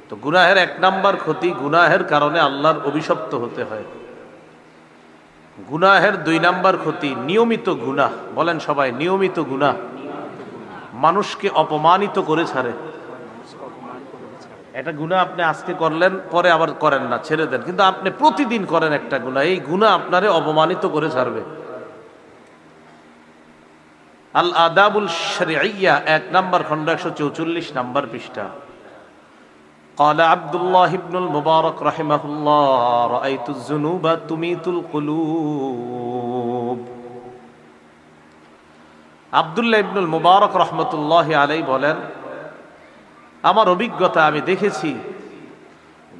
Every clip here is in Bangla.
তো গুনাহের এক নাম্বার ক্ষতি, গুনাহের কারণে আল্লাহর অভিশপ্ত হতে হয়। গুনাহের দুই নাম্বার ক্ষতি নিয়মিত গুনাহ। বলেন সবাই, নিয়মিত গুনাহ মানুষকে অপমানিত করে ছাড়ে। একটা গুনাহ আপনি আজকে করলেন, পরে আবার করেন না, ছেড়ে দেন, কিন্তু আপনি প্রতিদিন করেন একটা গুনাহ, এই গুনাহ আপনারে অপমানিত করে ছাড়বে। আল আদাবুল শরঈয়া 1 নম্বর খণ্ড 144 নম্বর পৃষ্ঠা। قال عبد الله بن المبارك رحمه الله رأيت الذنوب تميت القلوب। আব্দুল্লাহ ইবনুল মুবারক রহমতুল্লাহি আলাইহি বলেন, আমার অভিজ্ঞতা, আমি দেখেছি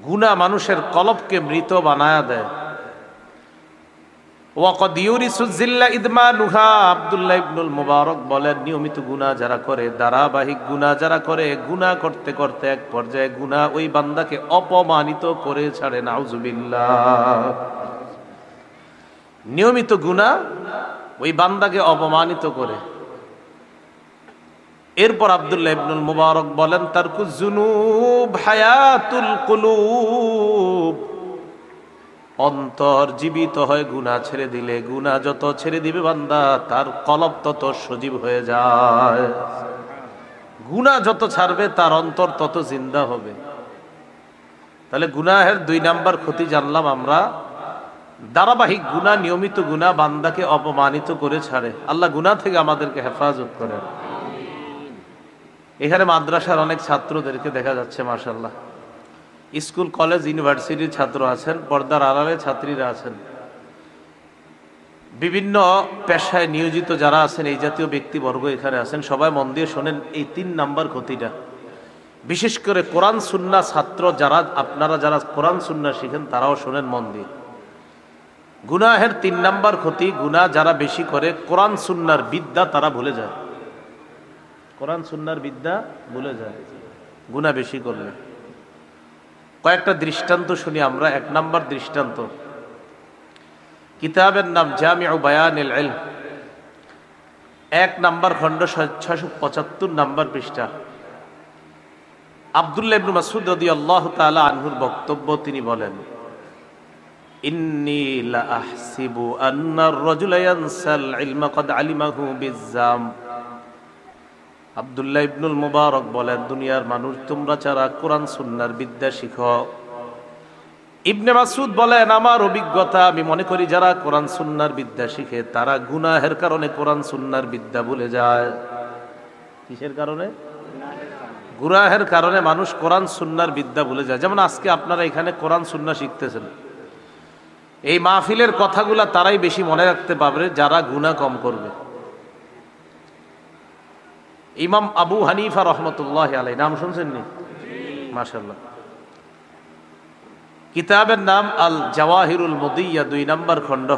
গুনাহ মানুষের কলবকে মৃত বানায়া দেয়। ওয়াকাদ ইউরিসু যিল্লা ইদমানুহা। আব্দুল্লাহ ইবনুল মুবারক বলেন, নিয়মিত গুনাহ যারা করে, ধারাবাহিক গুনাহ যারা করে, গুনাহ করতে করতে এক পর্যায়ে গুনাহ ওই বান্দাকে অপমানিত করে ছাড়ে। নাউজুবিল্লাহ। নিয়মিত গুনাহ ওই বান্দাকে অপমানিত করে। এরপর আব্দুল্লাহ ইবনুল মুবারক বলেন, তারকুজ যুনুব হায়াতুল কুলুব। অন্তর জীবিত হয় গুনাহ ছেড়ে দিলে। গুনাহ যত ছেড়ে দিবে বান্দা, তার কলব তত সজীব হয়ে যায়। গুনাহ যত ছাড়বে তার অন্তর তত জিন্দা হবে। তাহলে গুনাহের 2 নাম্বার ক্ষতি জানলাম আমরা। ধারাবাহিক গুনাহ, নিয়মিত গুনাহ বান্দাকে অপমানিত করে ছাড়ে। আল্লাহ গুনাহ থেকে আমাদেরকে হেফাজত করেন। এখানে মাদ্রাসার অনেক ছাত্রদেরকে দেখা যাচ্ছে, মাশাআল্লাহ। স্কুল, কলেজ, ইউনিভার্সিটির ছাত্র আছেন, পর্দার আড়ালে ছাত্রীরা আছেন, বিভিন্ন পেশায় নিয়োজিত যারা আছেন, এই জাতীয় ব্যক্তিবর্গ এখানে আছেন। সবাই মন দিয়ে শোনেন এই 3 নাম্বার ক্ষতিটা। বিশেষ করে কোরআন সুন্নাহ ছাত্র যারা, আপনারা যারা কোরআন সুন্নাহ শিখেন, তারাও শোনেন মন দিয়ে। গুনাহের 3 নাম্বার ক্ষতি, গুনাহ যারা বেশি করে, কোরআন সুন্নাহর বিদ্যা তারা ভুলে যায়। কোরআন সুন্নাহর বিদ্যা ভুলে যায় গুনাহ বেশি করলে। কয়েকটা দৃষ্টান্ত শুনি আমরা। 1 নাম্বার দৃষ্টান্ত, কিতাবের নাম জামিউ বায়ানিল ইলম, 1 নাম্বার খণ্ড 675 নাম্বার পৃষ্ঠা। আব্দুল্লাহ ইবনে মাসউদ রাদিয়াল্লাহু তাআলা আনহুর বক্তব্য, তিনি বলেন, ইন্নী লা আহসিবু আন্না আর-রাজুলা ইয়ানসাল ইলমা ক্বাদ আলিমাহু বিজ্জাম। আব্দুল্লাহ ইবনুল মুবারক বলেন, দুনিয়ার মানুষ তোমরা যারা কোরআন সুন্নাহর বিদ্যা শিখো, ইবনে মাসউদ বলেন, আমার অভিজ্ঞতা, আমি মনে করি যারা কোরআন সুন্নাহর বিদ্যা শিখে তারা গুনাহের কারণে কোরআন সুন্নাহর বিদ্যা ভুলে যায়। কিসের কারণে? গুনাহের কারণে মানুষ কোরআন সুন্নাহর বিদ্যা ভুলে যায়। যেমন আজকে আপনারা এখানে কোরআন সুন্নাহ শিখতেছেন, এই মাহফিলের কথাগুলা তারাই বেশি মনে রাখতে পারবে যারা গুনাহ কম করবে। ইমাম আবু হানিফা রহমতুল্লাহ আলাইহি, নাম শুনছেন নি? মাশাআল্লাহ। কিতাবের নাম আল জাওয়াহিরুল মুদিয়া, 2 নাম্বার খণ্ড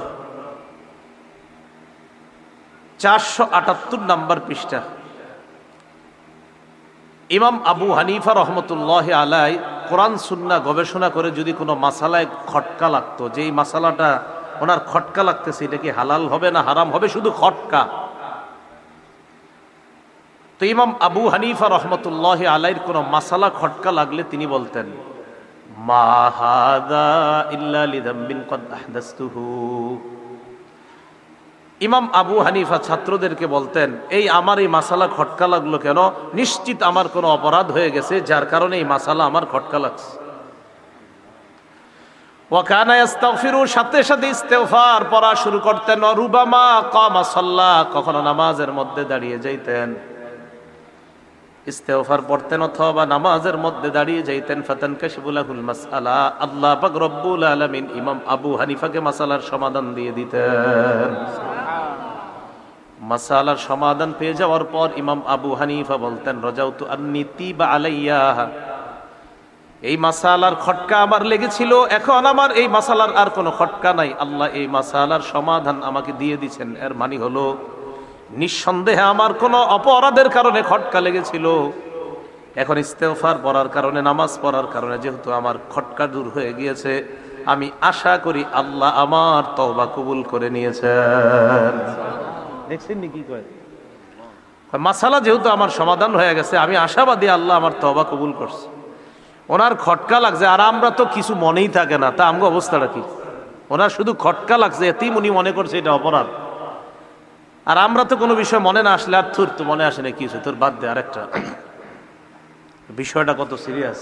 478 নাম্বার পৃষ্ঠা। ইমাম আবু হানিফা রহমতুল্লাহ আলাইহি কোরআন সুন্নাহ গবেষণা করে যদি কোনো মাসালায় খটকা লাগতো, যে এই মাসালাটা ওনার খটকা লাগতেছে, এটা কি হালাল হবে না হারাম হবে, শুধু খটকা, তো ইমাম আবু হানিফা রহমতুল্লাহ আলাইহির কোন মাসালা খটকা লাগলে তিনি বলতেন, মা হাযা ইল্লা লিযামবিন ক্বাদ আহদাসতুহু। ইমাম আবু হানিফা ছাত্রদেরকে বলতেন, এই আমার এই মাসালা খটকা লাগলো কেন, নিশ্চিত আমার কোনো অপরাধ হয়ে গেছে যার কারণে এই মাসালা আমার খটকা লাগছে। ওয়া কানা ইস্তাগফিরু, সাথে সাথে ইস্তেগফার পড়া শুরু করতেন। রুবামা কামা সাল্লা, কখনো নামাজের মধ্যে দাঁড়িয়ে যাইতেন, ইস্তেগফার পড়তেন অথবা নামাজের মধ্যে দাঁড়িয়ে যাইতেন। ফাতানকাশিফু লাহুল মাসআলা, আল্লাহ পাক রব্বুল আলামিন ইমাম আবু হানিফাকে মাসালার সমাধান দিয়ে দিতেন। মাসালার সমাধান পেয়ে যাওয়ার পর ইমাম আবু হানিফা বলতেন, রাজাউতু আন্নী তিবা আলাইয়া, এই মাসালার খটকা আমার লেগেছিল, এখন আমার এই মাসালার আর কোনো খটকা নাই, আল্লাহ এই মাসালার সমাধান আমাকে দিয়ে দিচ্ছেন। এর মানে হলো নিঃসন্দেহে আমার কোনো অপরাধের কারণে খটকা লেগেছিল, এখন ইস্তেগফার পড়ার কারণে, নামাজ পড়ার কারণে যেহেতু আমার খটকা দূর হয়ে গিয়েছে, আমি আশা করি আল্লাহ আমার তওবা কবুল করে নিয়েছেন। দেখছেন নি কি কয়, মাসালা যেহেতু আমার সমাধান হয়ে গেছে, আমি আশাবাদী আল্লাহ আমার তওবা কবুল করছে। ওনার খটকা লাগছে, আর আমরা তো কিছু মনেই থাকে না, তা আমগো অবস্থাটা কি? ওনার শুধু খটকা লাগছে, এতেই উনি মনে করছে এটা অপরাধ। আর আমরা তো কোনো বিষয় মনে না আসলে আর থুর তো মনে আসে না, কি হচ্ছে তোর বাদ দে। আরেকটা বিষয়টা কত সিরিয়াস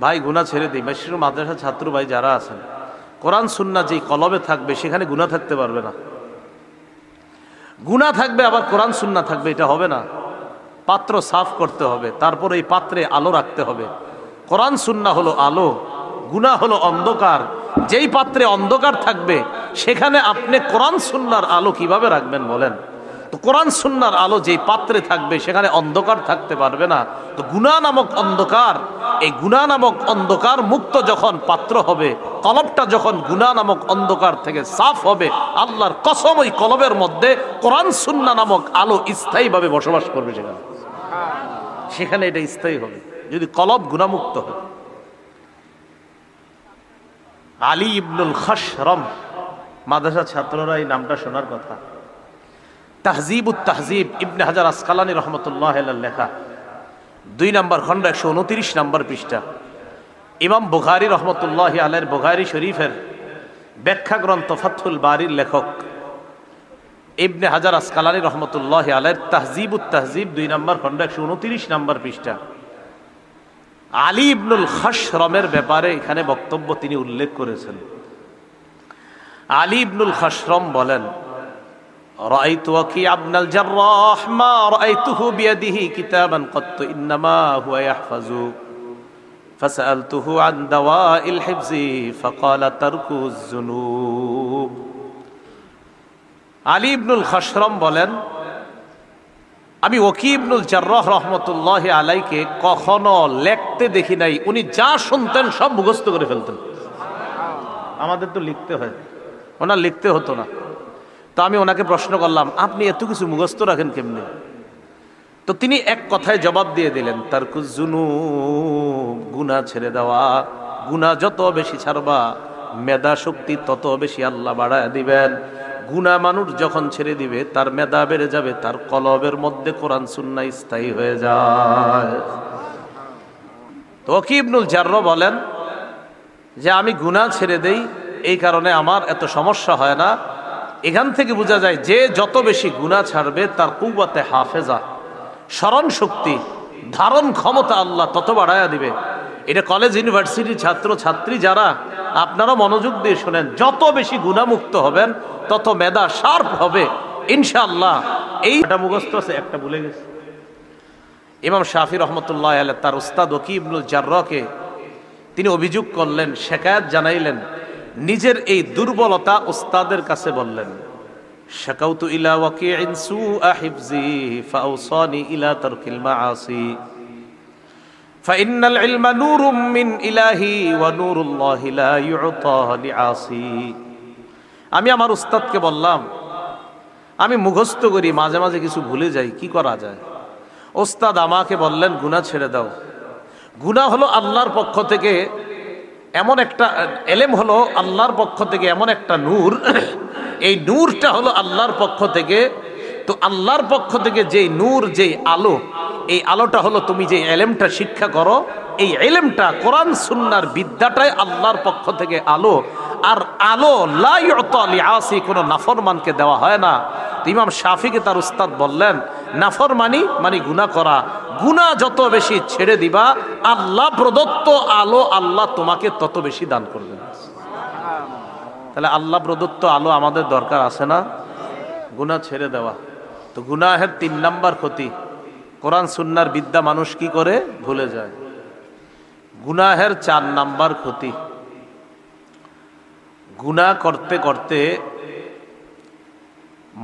ভাই, গুনাহ ছেড়ে দিই। বেশির মাদ্রাসা ছাত্র ভাই যারা আছেন, কোরআন সুন্নাহ যেই কলবে থাকবে সেখানে গুনাহ থাকতে পারবে না। গুনাহ থাকবে আবার কোরআন সুন্নাহ থাকবে, এটা হবে না। পাত্র সাফ করতে হবে, তারপর এই পাত্রে আলো রাখতে হবে। কোরআন সুন্নাহ হলো আলো, গুনাহ হলো অন্ধকার। যেই পাত্রে অন্ধকার থাকবে সেখানে আপনি কোরআন সুন্নাহর আলো কিভাবে রাখবেন বলেন? তো কোরআন সুন্নাহর আলো যেই পাত্রে থাকবে সেখানে অন্ধকার থাকতে পারবে না। তো গুনাহ নামক অন্ধকার, এই গুনাহ নামক অন্ধকার মুক্ত যখন পাত্র হবে, কলবটা যখন গুনাহ নামক অন্ধকার থেকে সাফ হবে, আল্লাহর কসম ওই কলবের মধ্যে কোরআন সুন্নাহ নামক আলো স্থায়ীভাবে বসবাস করবে। সেখানে এটা স্থায়ী হবে যদি কলব গুনাহমুক্ত হয়। আলী ইবনুল খাশরম, মাদ্রাসা ছাত্ররা এই নামটা শোনার কথা। তাহজিবুত তাহজিব, ইবনে হাজার আসকালানী রহমতুল্লাহ আলাইহির লেখা, 2 নম্বর খণ্ড 129 নম্বর পৃষ্ঠা। ইমাম বুখারী রহমতুল্লাহ আলাইহির বুখারী শরীফের ব্যাখ্যা গ্রন্থ ফাথুল বারীর লেখক ইবনে হাজার আসকালানী রহমতুল্লাহ আলাইহির তাহজিবুত তাহজিব 2 নম্বর খণ্ড 129 নম্বর পৃষ্ঠা আলী ইবনুল খাশরমের ব্যাপারে এখানে বক্তব্য তিনি উল্লেখ করেছেন। আলী ইবনুল খাশরম বলেন, রাআইতু ওয়াকি' ইবনুল জাররাহ মা রাআইতুহু বিয়াদিহি কিতাবান কত্তু ইন্নামা হুয়া ইয়াহফাজু ফাসআলতুহু আন দাওয়াইল হিফজি ফাকালা তারকুজ যুনুব। আলী ইবনুল খাশরম বলেন, আমি ওয়াকি' ইবনুল জাররাহ রহমতুল্লাহ আলাইকে কখনো লিখতে দেখি নাই। উনি যা শুনতেন সব মুখস্থ করে ফেলতেন। আমাদের তো লিখতে হয়, ওনার লিখতে হতো না। তো আমি ওনাকে প্রশ্ন করলাম, আপনি এত কিছু মুখস্থ রাখেন কেমনে? তো তিনি এক কথায় জবাব দিয়ে দিলেন, তারকুজ যুনুব, গুনাহ ছেড়ে দেওয়া। গুনাহ যত বেশি ছাড়বা মেধা শক্তি তত বেশি আল্লাহ বাড়ায় দিবেন। গুনাহ মানুষ যখন ছেড়ে দিবে তার মেধা বেড়ে যাবে, তার কলবের মধ্যে কোরআন সুন্নাহ স্থায়ী হয়ে যায়। তো ওয়াকি' ইবনুল জাররাহ বলেন যে আমি গুনাহ ছেড়ে দেই, এই কারণে আমার এত সমস্যা হয় না। এখান থেকে বোঝা যায় যে যত বেশি গুনাহ ছাড়বে তার কুওয়াতে হাফেজা, স্মরণ শক্তি, ধারণ ক্ষমতা আল্লাহ তত বাড়ায়া দিবে। এটা কলেজ ইউনিভার্সিটির ছাত্র ছাত্রী যারা, আপনারা মনোযোগ দিয়ে শোনেন, যত বেশি গুনাহমুক্ত হবেন তত মেধা শার্প হবে ইনশাআল্লাহ। এইটা মুখস্থ আছে, একটা ভুলে গেছে। ইমাম শাফি রহমতুল্লাহ আলাইহি তার উস্তাদ ওয়াকি' ইবনুল জাররাহকে তিনি অভিযোগ করলেন, শিকায়াত জানাইলেন, নিজের এই দুর্বলতা উস্তাদের কাছে বললেন। শাকাউতু ইলা ওয়াকি'ইন সুআ হিফজি ফাআওসানি ইলা তারকিল মাআসি ফাইন্নাল ইলমা নূরুম মিন ইলাহি ওয়া নূরুল্লাহি লা ইউতা লিআসি। আমি আমার উস্তাদকে বললাম, আমি মুখস্থ করি, মাঝে মাঝে কিছু ভুলে যাই, কি করা যায়? উস্তাদ আমাকে বললেন, গুনাহ ছেড়ে দাও। গুনাহ হলো আল্লাহর পক্ষ থেকে এমন একটা এলেম, হলো আল্লাহর পক্ষ থেকে এমন একটা নূর, এই নূরটা হলো আল্লাহর পক্ষ থেকে। তো আল্লাহর পক্ষ থেকে যেই নূর, যেই আলো, এই আলোটা হলো তুমি যে এলেমটা শিক্ষা করো, এই এলেমটা কোরআন সুন্নাহর বিদ্যাটাই আল্লাহর পক্ষ থেকে আলো। আর আলো লা ইউতা লিআসি, কোনো নাফরমানকে দেওয়া হয় না। ইমাম শাফিকে তার উস্তাদ বললেন, নাফরমানি মানে গুনাহ করা। গুনাহ যত বেশি ছেড়ে দিবা আল্লাহ প্রদত্ত আলো আল্লাহ তোমাকে তত বেশি দান করবেন। তাহলে আল্লাহ প্রদত্ত আলো আমাদের দরকার আছে না? গুনাহ ছেড়ে দেওয়া। তো গুনাহের 3 নাম্বার ক্ষতি, কোরআন সুন্নাহর বিদ্যা মানুষ কি করে ভুলে যায়। গুনাহের 4 নাম্বার ক্ষতি, গুনাহ করতে করতে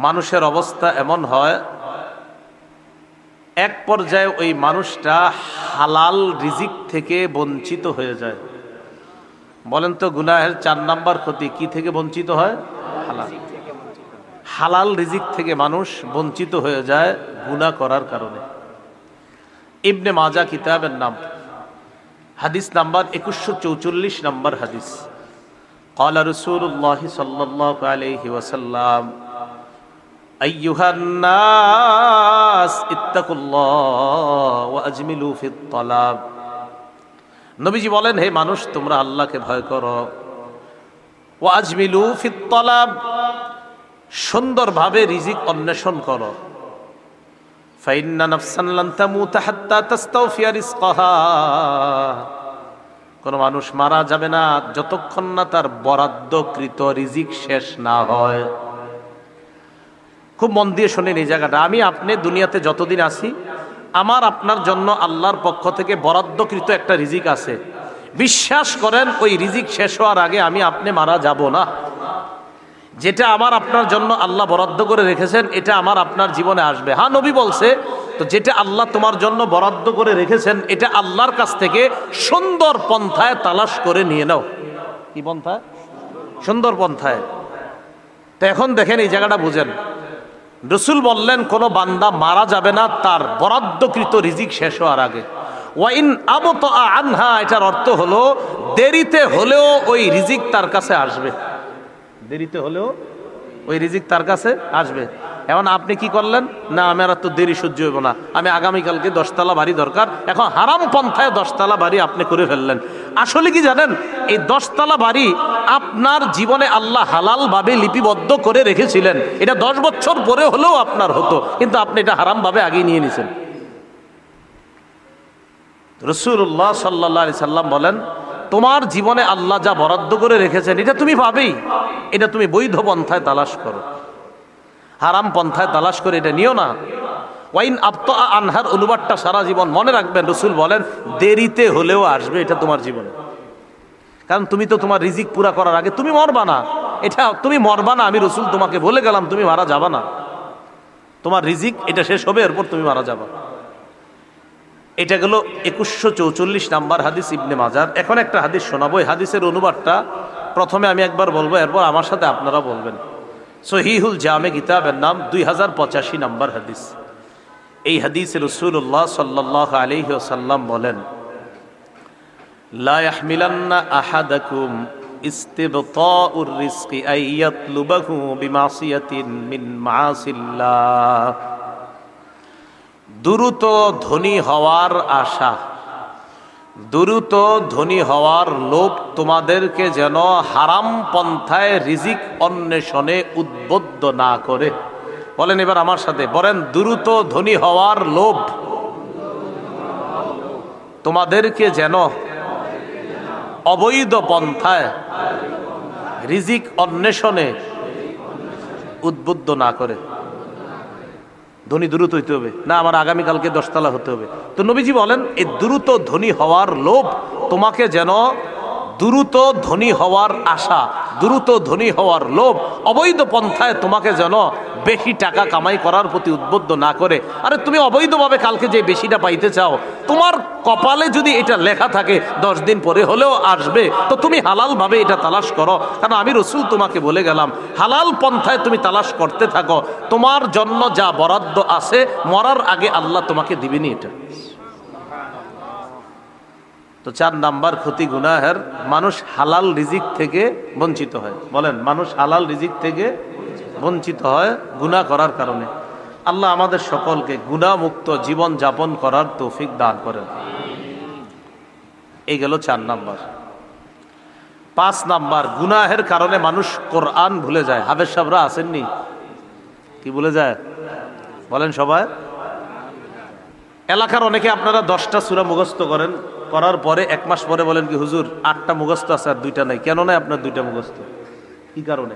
মানুষের অবস্থা এমন হয়, এক পর্যায়ে ওই মানুষটা হালাল রিজিক থেকে বঞ্চিত হয়ে যায়। বলেন তো গুনাহের 4 নাম্বার ক্ষতি কি থেকে বঞ্চিত হয়? হালাল রিজিক থেকে মানুষ বঞ্চিত হয়ে যায় গুনাহ করার কারণে। ইবনে মাজাহ কিতাবের নাম, হাদিস নাম্বার 2144 নম্বর হাদিস। قال رسول الله صلى الله عليه وسلم أيها الناس اتقوا الله وأجملوا في الطلب নবীজি বলেন, হে মানুষ, তোমরা আল্লাহকে ভয় করো। ওয়া আজমিলু ফিত তালাব, সুন্দরভাবে রিজিক অন্বেষণ করো। ফাইন্না নাফসান লান তামুতা হাত্তা তাস্তাওফিয়া রিজকাহা, কোন মানুষ মারা যাবে না যতক্ষণ না তার বরাদ্দকৃত রিজিক শেষ না হয়। খুব মন দিয়ে শোনেন এই জায়গাটা। আমি আপনি দুনিয়াতে যতদিন আছি, আমার আপনার জন্য আল্লাহর পক্ষ থেকে বরাদ্দকৃত একটা রিজিক আছে। বিশ্বাস করেন, ওই রিজিক শেষ হওয়ার আগে আমি আপনি মারা যাব না। যেটা আমার আপনার জন্য আল্লাহ বরাদ্দ করে রেখেছেন, এটা আমার আপনার জীবনে আসবে। হ্যাঁ, নবী বলছে, তো যেটা আল্লাহ তোমার জন্য বরাদ্দ করে রেখেছেন, এটা আল্লাহর কাছ থেকে সুন্দর পন্থায় তালাশ করে নিয়ে নাও। কি পন্থায়? সুন্দর পন্থায়। তো এখন দেখেন এই জায়গাটা বুঝেন। রসুল বললেন, কোনো বান্দা মারা যাবে না তার বরাদ্দকৃত রিজিক শেষ হওয়ার আগে। ওয়াইন আবতা আনহা, এটার অর্থ হলো দেরিতে হলেও ওই রিজিক তার কাছে আসবে। দেরিতে হলেও ওই রিজিক তার কাছে আসবে। এখন আপনি কি করলেন? না, আমার তো দেরি সহ্য হইব না, আমি আগামীকালকে 10 তলা বাড়ি দরকার। এখন হারাম পন্থায় 10 তলা বাড়ি আপনি করে ফেললেন। আসলে কি জানেন, এই 10 তলা বাড়ি আপনার জীবনে আল্লাহ হালাল ভাবে লিপিবদ্ধ করে রেখেছিলেন। এটা 10 বছর পরে হলেও আপনার হতো, কিন্তু আপনি এটা হারাম ভাবে আগিয়ে নিয়ে নিছেন। রাসূলুল্লাহ সাল্লাল্লাহু আলাইহি সাল্লাম বলেন, তোমার জীবনে আল্লাহ যা বরাদ্দ করে রেখেছেন, এটা তুমি পাবেই। এটা তুমি বৈধ পন্থায় তালাশ করো, হারাম পন্থায় তালাশ করে এটা নিও না। ওয়াইন আবতা আনহার অনুবাদটা সারা জীবন মনে রাখবেন। রসুল বলেন, দেরিতে হলেও আসবে এটা তোমার জীবনে। কারণ তুমি তো তোমার রিজিক পুরা করার আগে তুমি মরবা না। এটা তুমি মরবা না, আমি রসুল তোমাকে বলে গেলাম, তুমি মারা যাবা না। তোমার রিজিক এটা শেষ হবে, এরপর তুমি মারা যাবা। এটা গেল 2144 নাম্বার হাদিস, ইবনে মাজার। এখন একটা হাদিস শোনাবো। এই হাদিসের অনুবাদটা প্রথমে আমি একবার বলবো, এরপর আমার সাথে আপনারা বলবেন। সহিহুল জামে কিতাবের নাম 2085 নাম্বার হাদিস। এই হাদিসে রাসূলুল্লাহ সাল্লাল্লাহু আলাইহি ওয়াসাল্লাম বলেন, লা ইয়াহমিলান্না আহাদাকুম ইস্তিবতাউর রিজকি আইয়াতলুবাহু বিমাসিয়াতিন মিন মাআসিল্লাহ। দ্রুত ধনী হওয়ার আশা, দ্রুত ধনী হওয়ার লোভ তোমাদেরকে যেন হারাম পন্থায় রিজিক অন্বেষণে উদ্বুদ্ধ না করে। বলেন এবার আমার সাথে, বলেন, দ্রুত ধনী হওয়ার লোভ তোমাদেরকে যেন অবৈধ পন্থায় রিজিক অন্বেষণে উদ্বুদ্ধ না করে। ধনী দ্রুত হইতে হবে না, আমার আগামীকালকে 10 তলা হতে হবে। তো নবীজি বলেন, এই দ্রুত ধনী হওয়ার লোভ তোমাকে যেন দ্রুত ধনী হওয়ার আশা, দ্রুত ধনী হওয়ার লোভ অবৈধ পন্থায় তোমাকে যেন বেশি টাকা কামাই করার প্রতি উদ্বুদ্ধ না করে। আরে তুমি অবৈধভাবে কালকে যে বেশিটা পাইতে চাও, তোমার কপালে যদি এটা লেখা থাকে 10 দিন পরে হলেও আসবে, তো তুমি হালালভাবে এটা তালাশ করো। কারণ আমি রসুল তোমাকে বলে গেলাম, হালাল পন্থায় তুমি তালাশ করতে থাকো, তোমার জন্য যা বরাদ্দ আছে মরার আগে আল্লাহ তোমাকে দিবেনি এটা। তো 4 নাম্বার ক্ষতি গুনাহের, মানুষ হালাল রিজিক থেকে বঞ্চিত হয়। বলেন, মানুষ হালাল রিজিক থেকে বঞ্চিত হয় গুনাহ করার কারণে। আল্লাহ আমাদের সকলকে গুনাহমুক্ত জীবন যাপন করার তৌফিক দান করেন। এই গেল 4 নাম্বার। 5 নাম্বার, গুনাহের কারণে মানুষ কোরআন ভুলে যায়। হাফেজ সাহেবরা আসেননি? কি ভুলে যায়? বলেন সবাই। এলাকার অনেকে আপনারা 10টা সূরা মুখস্থ করেন, করার পরে 1 মাস পরে বলেন কি, হুজুর 8টা মুখস্থ আছে আর 2টা নাই। কেন নাই আপনার 2টা মুখস্থ? কি কারণে?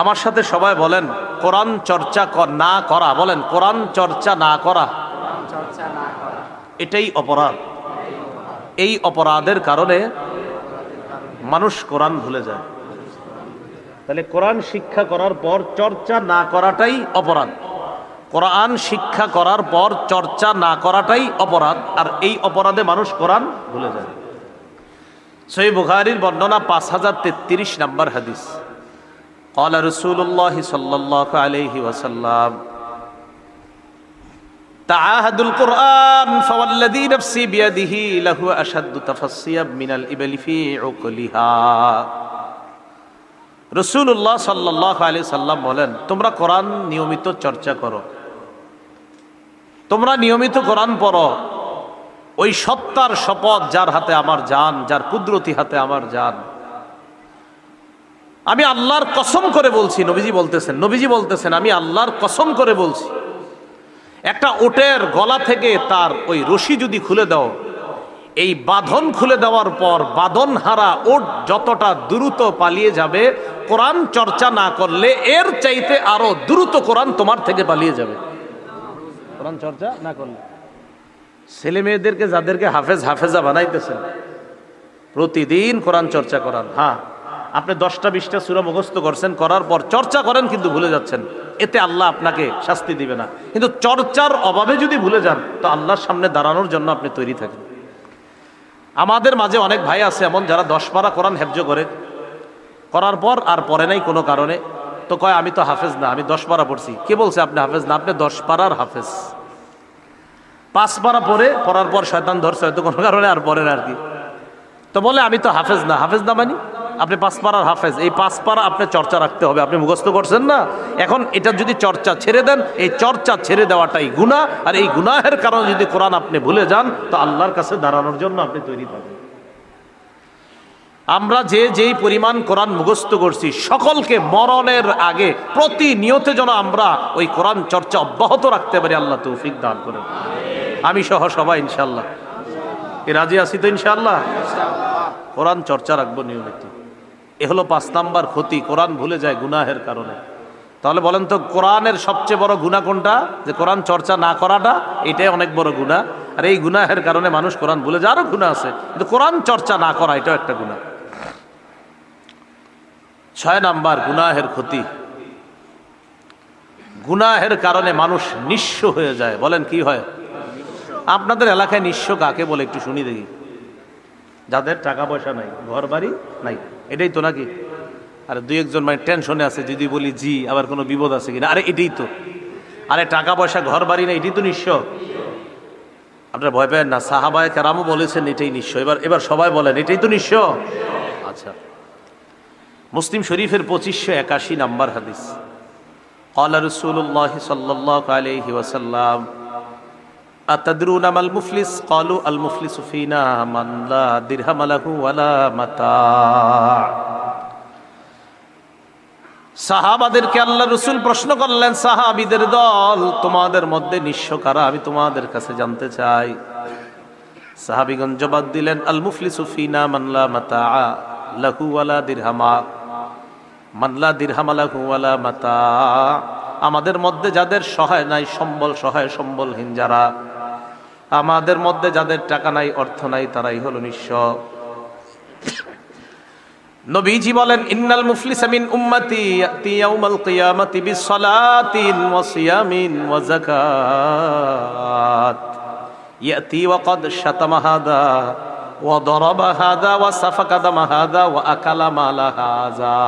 আমার সাথে সবাই বলেন, কোরআন চর্চা না করা। বলেন, কোরআন চর্চা না করা, এটাই অপরাধ। এই অপরাধের কারণে মানুষ কোরআন ভুলে যায়। তাহলে কোরআন শিক্ষা করার পর চর্চা না করাটাই অপরাধ। কোরআন শিক্ষা করার পর চর্চা না করাটাই অপরাধ, আর এই অপরাধে মানুষ কোরআন ভুলে যায়। সহিহ বুখারীর বর্ণনা 5033 নাম্বার হাদিস। قال رسول الله صلى الله عليه وسلم تعاهدوا القرآن فوالذي نفسي بيده له أشد تفصيا من الإبل في عقلها। রাসূলুল্লাহ সাল্লাল্লাহু আলাইহি সাল্লাম বলেন, তোমরা কোরআন নিয়মিত চর্চা করো, তোমরা নিয়মিত কোরআন পড়ো। ওই সত্তার শপথ যার হাতে আমার জান, যার কুদরতি হাতে আমার জান, আমি আল্লাহর কসম করে বলছি, নবীজি বলতেছেন আমি আল্লাহর কসম করে বলছি, একটা উটের গলা থেকে তার ওই রশি যদি খুলে দাও, এই বাঁধন খুলে দেওয়ার পর বাঁধন হারা উট যতটা দ্রুত পালিয়ে যাবে, কোরআন চর্চা না করলে এর চাইতে আরো দ্রুত কোরআন তোমার থেকে পালিয়ে যাবে। কোরআন চর্চা না করলে ছেলে মেয়েদেরকে যাদেরকে হাফেজা বানাইতেছেন, প্রতিদিন কোরআন চর্চা করান। হ্যাঁ, আপনি 10টা-20টা সূরা মুখস্থ করছেন, করার পর চর্চা করেন কিন্তু ভুলে যাচ্ছেন, এতে আল্লাহ আপনাকে শাস্তি দিবে না। কিন্তু চর্চার অভাবে যদি ভুলে যান, তো আল্লাহর সামনে দাঁড়ানোর জন্য আপনি তৈরি থাকেন। আমাদের মাঝে অনেক ভাই আছে এমন, যারা 10 পারা কোরআন হেফজ করে, করার পর আর পড়ে নাই কোনো কারণে, তো কয় আমি তো হাফেজ না, আমি 10 পারা পড়ছি। কে বলছে আপনি হাফেজ না? আপনি 10 পারার হাফেজ। 5 পারা পড়ার পর শয়তান ধরছে হয়তো কোনো কারণে, আর পড়েন আর কি, তো বলে আমি তো হাফেজ না। হাফেজ না মানে আপনি 5 পারার হাফেজ। এই 5 পারা আপনি চর্চা রাখতে হবে, আপনি মুখস্থ করছেন না। এখন এটা যদি চর্চা ছেড়ে দেন, এই চর্চা ছেড়ে দেওয়াটাই গুনাহ, আর এই গুনাহের কারণে যদি কোরআন আপনি ভুলে যান, তো আল্লাহর কাছে দাঁড়ানোর জন্য আপনি তৈরি থাকেন। আমরা যেই পরিমাণ কোরআন মুখস্থ করছি, সকলকে মরণের আগে প্রতিনিয়ত যেন আমরা ওই কোরআন চর্চা অব্যাহত রাখতে পারি, আল্লাহ তৌফিক দান করেন। আমি সহ সবাই ইনশাআল্লাহ রাজি আছি তো ইনশাআল্লাহ। কোরআন চর্চা রাখবো নিয়মিত। এ হলো 5 নাম্বার ক্ষতি, কোরআন ভুলে যায় গুনাহের কারণে। তাহলে বলেন তো কোরআনের সবচেয়ে বড় গুনাহ কোনটা? যে কোরআন চর্চা না করাটা, এটাই অনেক বড় গুনাহ। আর এই গুনাহের কারণে মানুষ কোরআন ভুলে যায়। আরো গুনাহ আছে, কিন্তু কোরআন চর্চা না করা এটাও একটা গুনাহ। 6 নাম্বার গুনাহের ক্ষতি, গুনাহের কারণে মানুষ নিঃস্ব হয়ে যায়। বলেন কি হয়? আপনাদের এলাকায় নিঃস্ব কাকে বলে একটু শুনি দেখি। যাদের টাকা পয়সা নাই, ঘর বাড়ি নাই, এটাই তো নাকি? আরে 2-1 মানে টেনশনে আছে, যদি বলি জি আবার কোনো বিপদ আছে কিনা। আরে এটাই তো, আরে টাকা পয়সা ঘর বাড়ি নাই, এটাই তো নিঃস্ব। আপনারা ভয় পেন না, সাহাবায়ে কেরামও বলেছেন এটাই নিঃস্ব। এবার সবাই বলেন এটাই তো নিঃস্ব। আচ্ছা, মুসলিম শরীফের 2581 নাম্বার হাদিস, ক্বালা রাসূলুল্লাহ সাল্লাল্লাহু আলাইহি ওয়াসাল্লাম আতাদরুনা মাল মুফলিস? ক্বালু আল মুফলিসু ফিনা মান লা দিরহাম লাহু ওয়ালা মাতা। সাহাবাদেরকে আল্লাহ রাসূল প্রশ্ন করলেন, সাহাবীদের দল, তোমাদের মধ্যে নিঃস্ব কারা? আমি তোমাদের কাছে জানতে চাই। সাহাবীগণ জবাব দিলেন, আল মুফলিসু ফিনা মান লা মাতা লাহু ওয়ালা দিরহামা, মান লা দিরহাম লাহু ওয়ালা মাতা। আমাদের মধ্যে যাদের সহায় নাই, সহায় সম্বলহীন যারা, আমাদের মধ্যে যাদের টাকা নাই, অর্থ নাই, তারাই হলো নিঃস্ব। নবীজি বলেন, ইন্নাল মুফলিসা মিন উম্মতি ইয়াতি ইয়াউমাল কিয়ামাতি বিসসালাতিন ওয়া সিয়ামিন ওয়া যাকাত ইয়াতি ওয়া কদ শাতামা হাদা ওয়া দারাবা হাদা ওয়া সাফাকা দামা হাদা ওয়া আকালা মালা হাযা।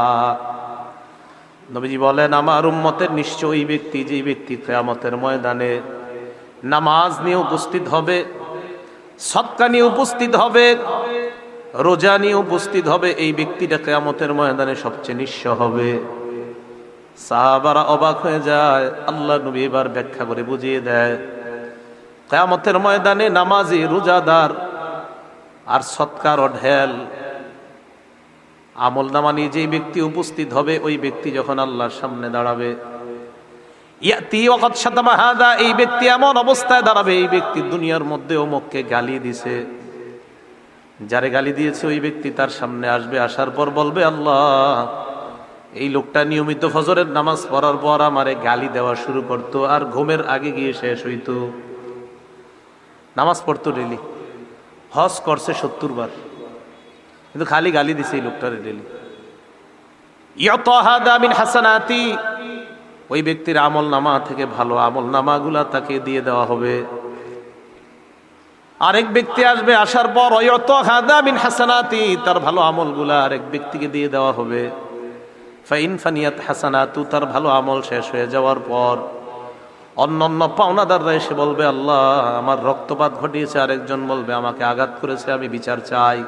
নবীজি বলেন, আমার উম্মতের নিশ্চয় ওই ব্যক্তি, যে ব্যক্তি কিয়ামতের ময়দানে নামাজ নিয়ে উপস্থিত হবে, সদকা নিয়ে উপস্থিত হবে, রোজা নিয়ে উপস্থিত হবে, এই ব্যক্তিটা কিয়ামতের ময়দানে সবচেয়ে নিঃস্ব হবে। সাহাবারা অবাক হয়ে যায়। আল্লাহ নবী এবার ব্যাখ্যা করে বুঝিয়ে দেয়, কিয়ামতের ময়দানে নামাজি, রোজাদার আর সৎকার ঢেল আমল নামা নিয়ে যে ব্যক্তি উপস্থিত হবে, ওই ব্যক্তি যখন আল্লাহর সামনে দাঁড়াবে, ইয়াতি ওয়া কদ শাতামা হাদা, এই ব্যক্তি এমন অবস্থায় দাঁড়াবে, এই ব্যক্তি দুনিয়ার মধ্যে অমুককে গালি দিছে, যারে গালি দিয়েছে ওই ব্যক্তি তার সামনে আসবে, আসার পর বলবে, আল্লাহ, এই লোকটা নিয়মিত ফজরের নামাজ পড়ার পর আমারে গালি দেওয়া শুরু করতো, আর ঘুমের আগে গিয়ে শেষ হইতো। নামাজ পড়তো ডেলি, হজ করছে 70 বার, কিন্তু খালি গালি দিছে এই লোকটারে ডেলি। ইয়াতাহাদা মিন হাসানাতি, ওই ব্যক্তির আমল নামা থেকে ভালো আমল নামাগুলা তাকে দিয়ে দেওয়া হবে। আরেক ব্যক্তি আসবে, আসার পর ইয়াতাহাদা মিন হাসানাতি, তার ভালো আমলগুলা আরেক ব্যক্তিকে দিয়ে দেওয়া হবে। ফাইন ফানিয়াত হাসানাতু, তার ভালো আমল শেষ হয়ে যাওয়ার পর অন্যান্য পাওনাদাররা এসে বলবে, আল্লাহ, আমার রক্তপাত ঘটিয়েছে, আরেকজন বলবে আমাকে আঘাত করেছে, আমি বিচার চাই।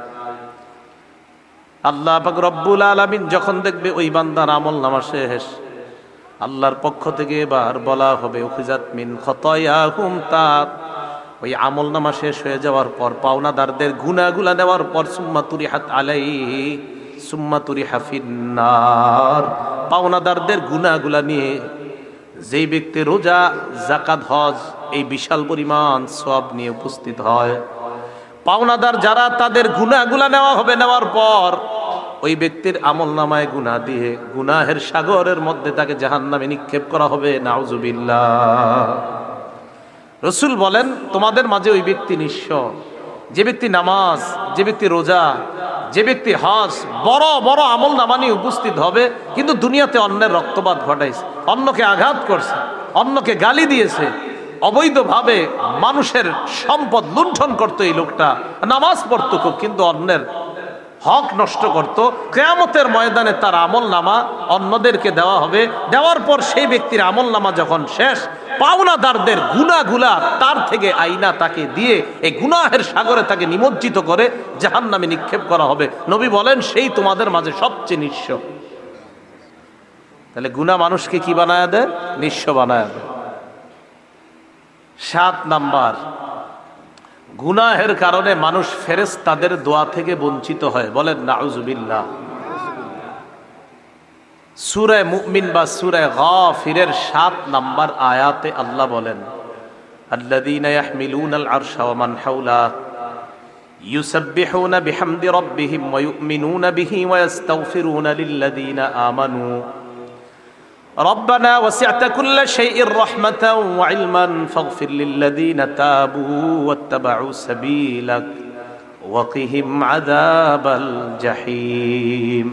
আল্লাহ পাক রব্বুল আলামিন যখন দেখবে ওই বান্দার আমল নামা শেষ, আল্লাহর পক্ষ থেকে এবার বলা হবে, উখিজাত মিন খতায়াহুম, তার ওই আমল নামা শেষ হয়ে যাওয়ার পর পাওনাদারদের গুনাহগুলা নেওয়ার পর সুম্মা তুরিহাত আলাইহি সুম্মা তুরিহা ফিন্নার, পাওনাদারদের গুনাহগুলা নিয়ে যেই ব্যক্তি রোজা, যাকাত, হজ এই বিশাল পরিমাণ সওয়াব নিয়ে উপস্থিত হয়, পাওনাদার যারা তাদের গুনাহগুলা নেওয়া হবে, নেওয়ার পর ওই ব্যক্তির আমল নামায় গুনাহ দিয়ে গুনাহের সাগরের মধ্যে তাকে জাহান্নামে নিক্ষেপ করা হবে। নাউজুবিল্লাহ। রাসূল বলেন, তোমাদের মাঝে ওই ব্যক্তি নিঃস্ব, যে ব্যক্তি নামাজ, যে ব্যক্তি রোজা, যে ব্যক্তি হজ, বড় বড় আমল নামা নিয়ে উপস্থিত হবে, কিন্তু দুনিয়াতে অন্যের রক্তপাত ঘটাইছে, অন্যকে আঘাত করছে, অন্যকে গালি দিয়েছে, অবৈধভাবে মানুষের সম্পদ লুণ্ঠন করতো। এই লোকটা নামাজ পড়তো খুব, কিন্তু অন্যের হক নষ্ট করত। কিয়ামতের ময়দানে তার আমল নামা অন্যদেরকে দেওয়া হবে। দেওয়ার পর সেই ব্যক্তির আমল নামা যখন শেষ, পাওনাদারদের গুনাহগুলা তার থেকে আইনা তাকে দিয়ে এই গুনাহের সাগরে তাকে নিমজ্জিত করে জাহান্নামে নিক্ষেপ করা হবে। নবী বলেন, সেই তোমাদের মাঝে সবচেয়ে নিঃস্ব। তাহলে গুনাহ মানুষকে কি বানায় দেয়? নিঃস্ব বানায় দেয়। 7 নাম্বার, গুনাহের কারণে মানুষ ফেরেশতাদের দোয়া থেকে বঞ্চিত হয়। বলেন নাউজুবিল্লাহ। সূরা মুমিন বা সূরা গাফিরের 7 নাম্বার আয়াতে আল্লাহ বলেন, আল্লাযীনা ইয়াহমিলুনাল আরশা ওয়া মান হাওলাহু ইউসাব্বিহুনা বিহামদি রাব্বিহিম ওয়া ইউমিনুনা বিহি ওয়া ইস্তাগফিরুনা লিল্লাযীনা আমানু ربنا وسعت كل شيء رحمة وعلما فاغفر للذين تابوا واتبعوا سبيلك وقهم عذاب الجحيم।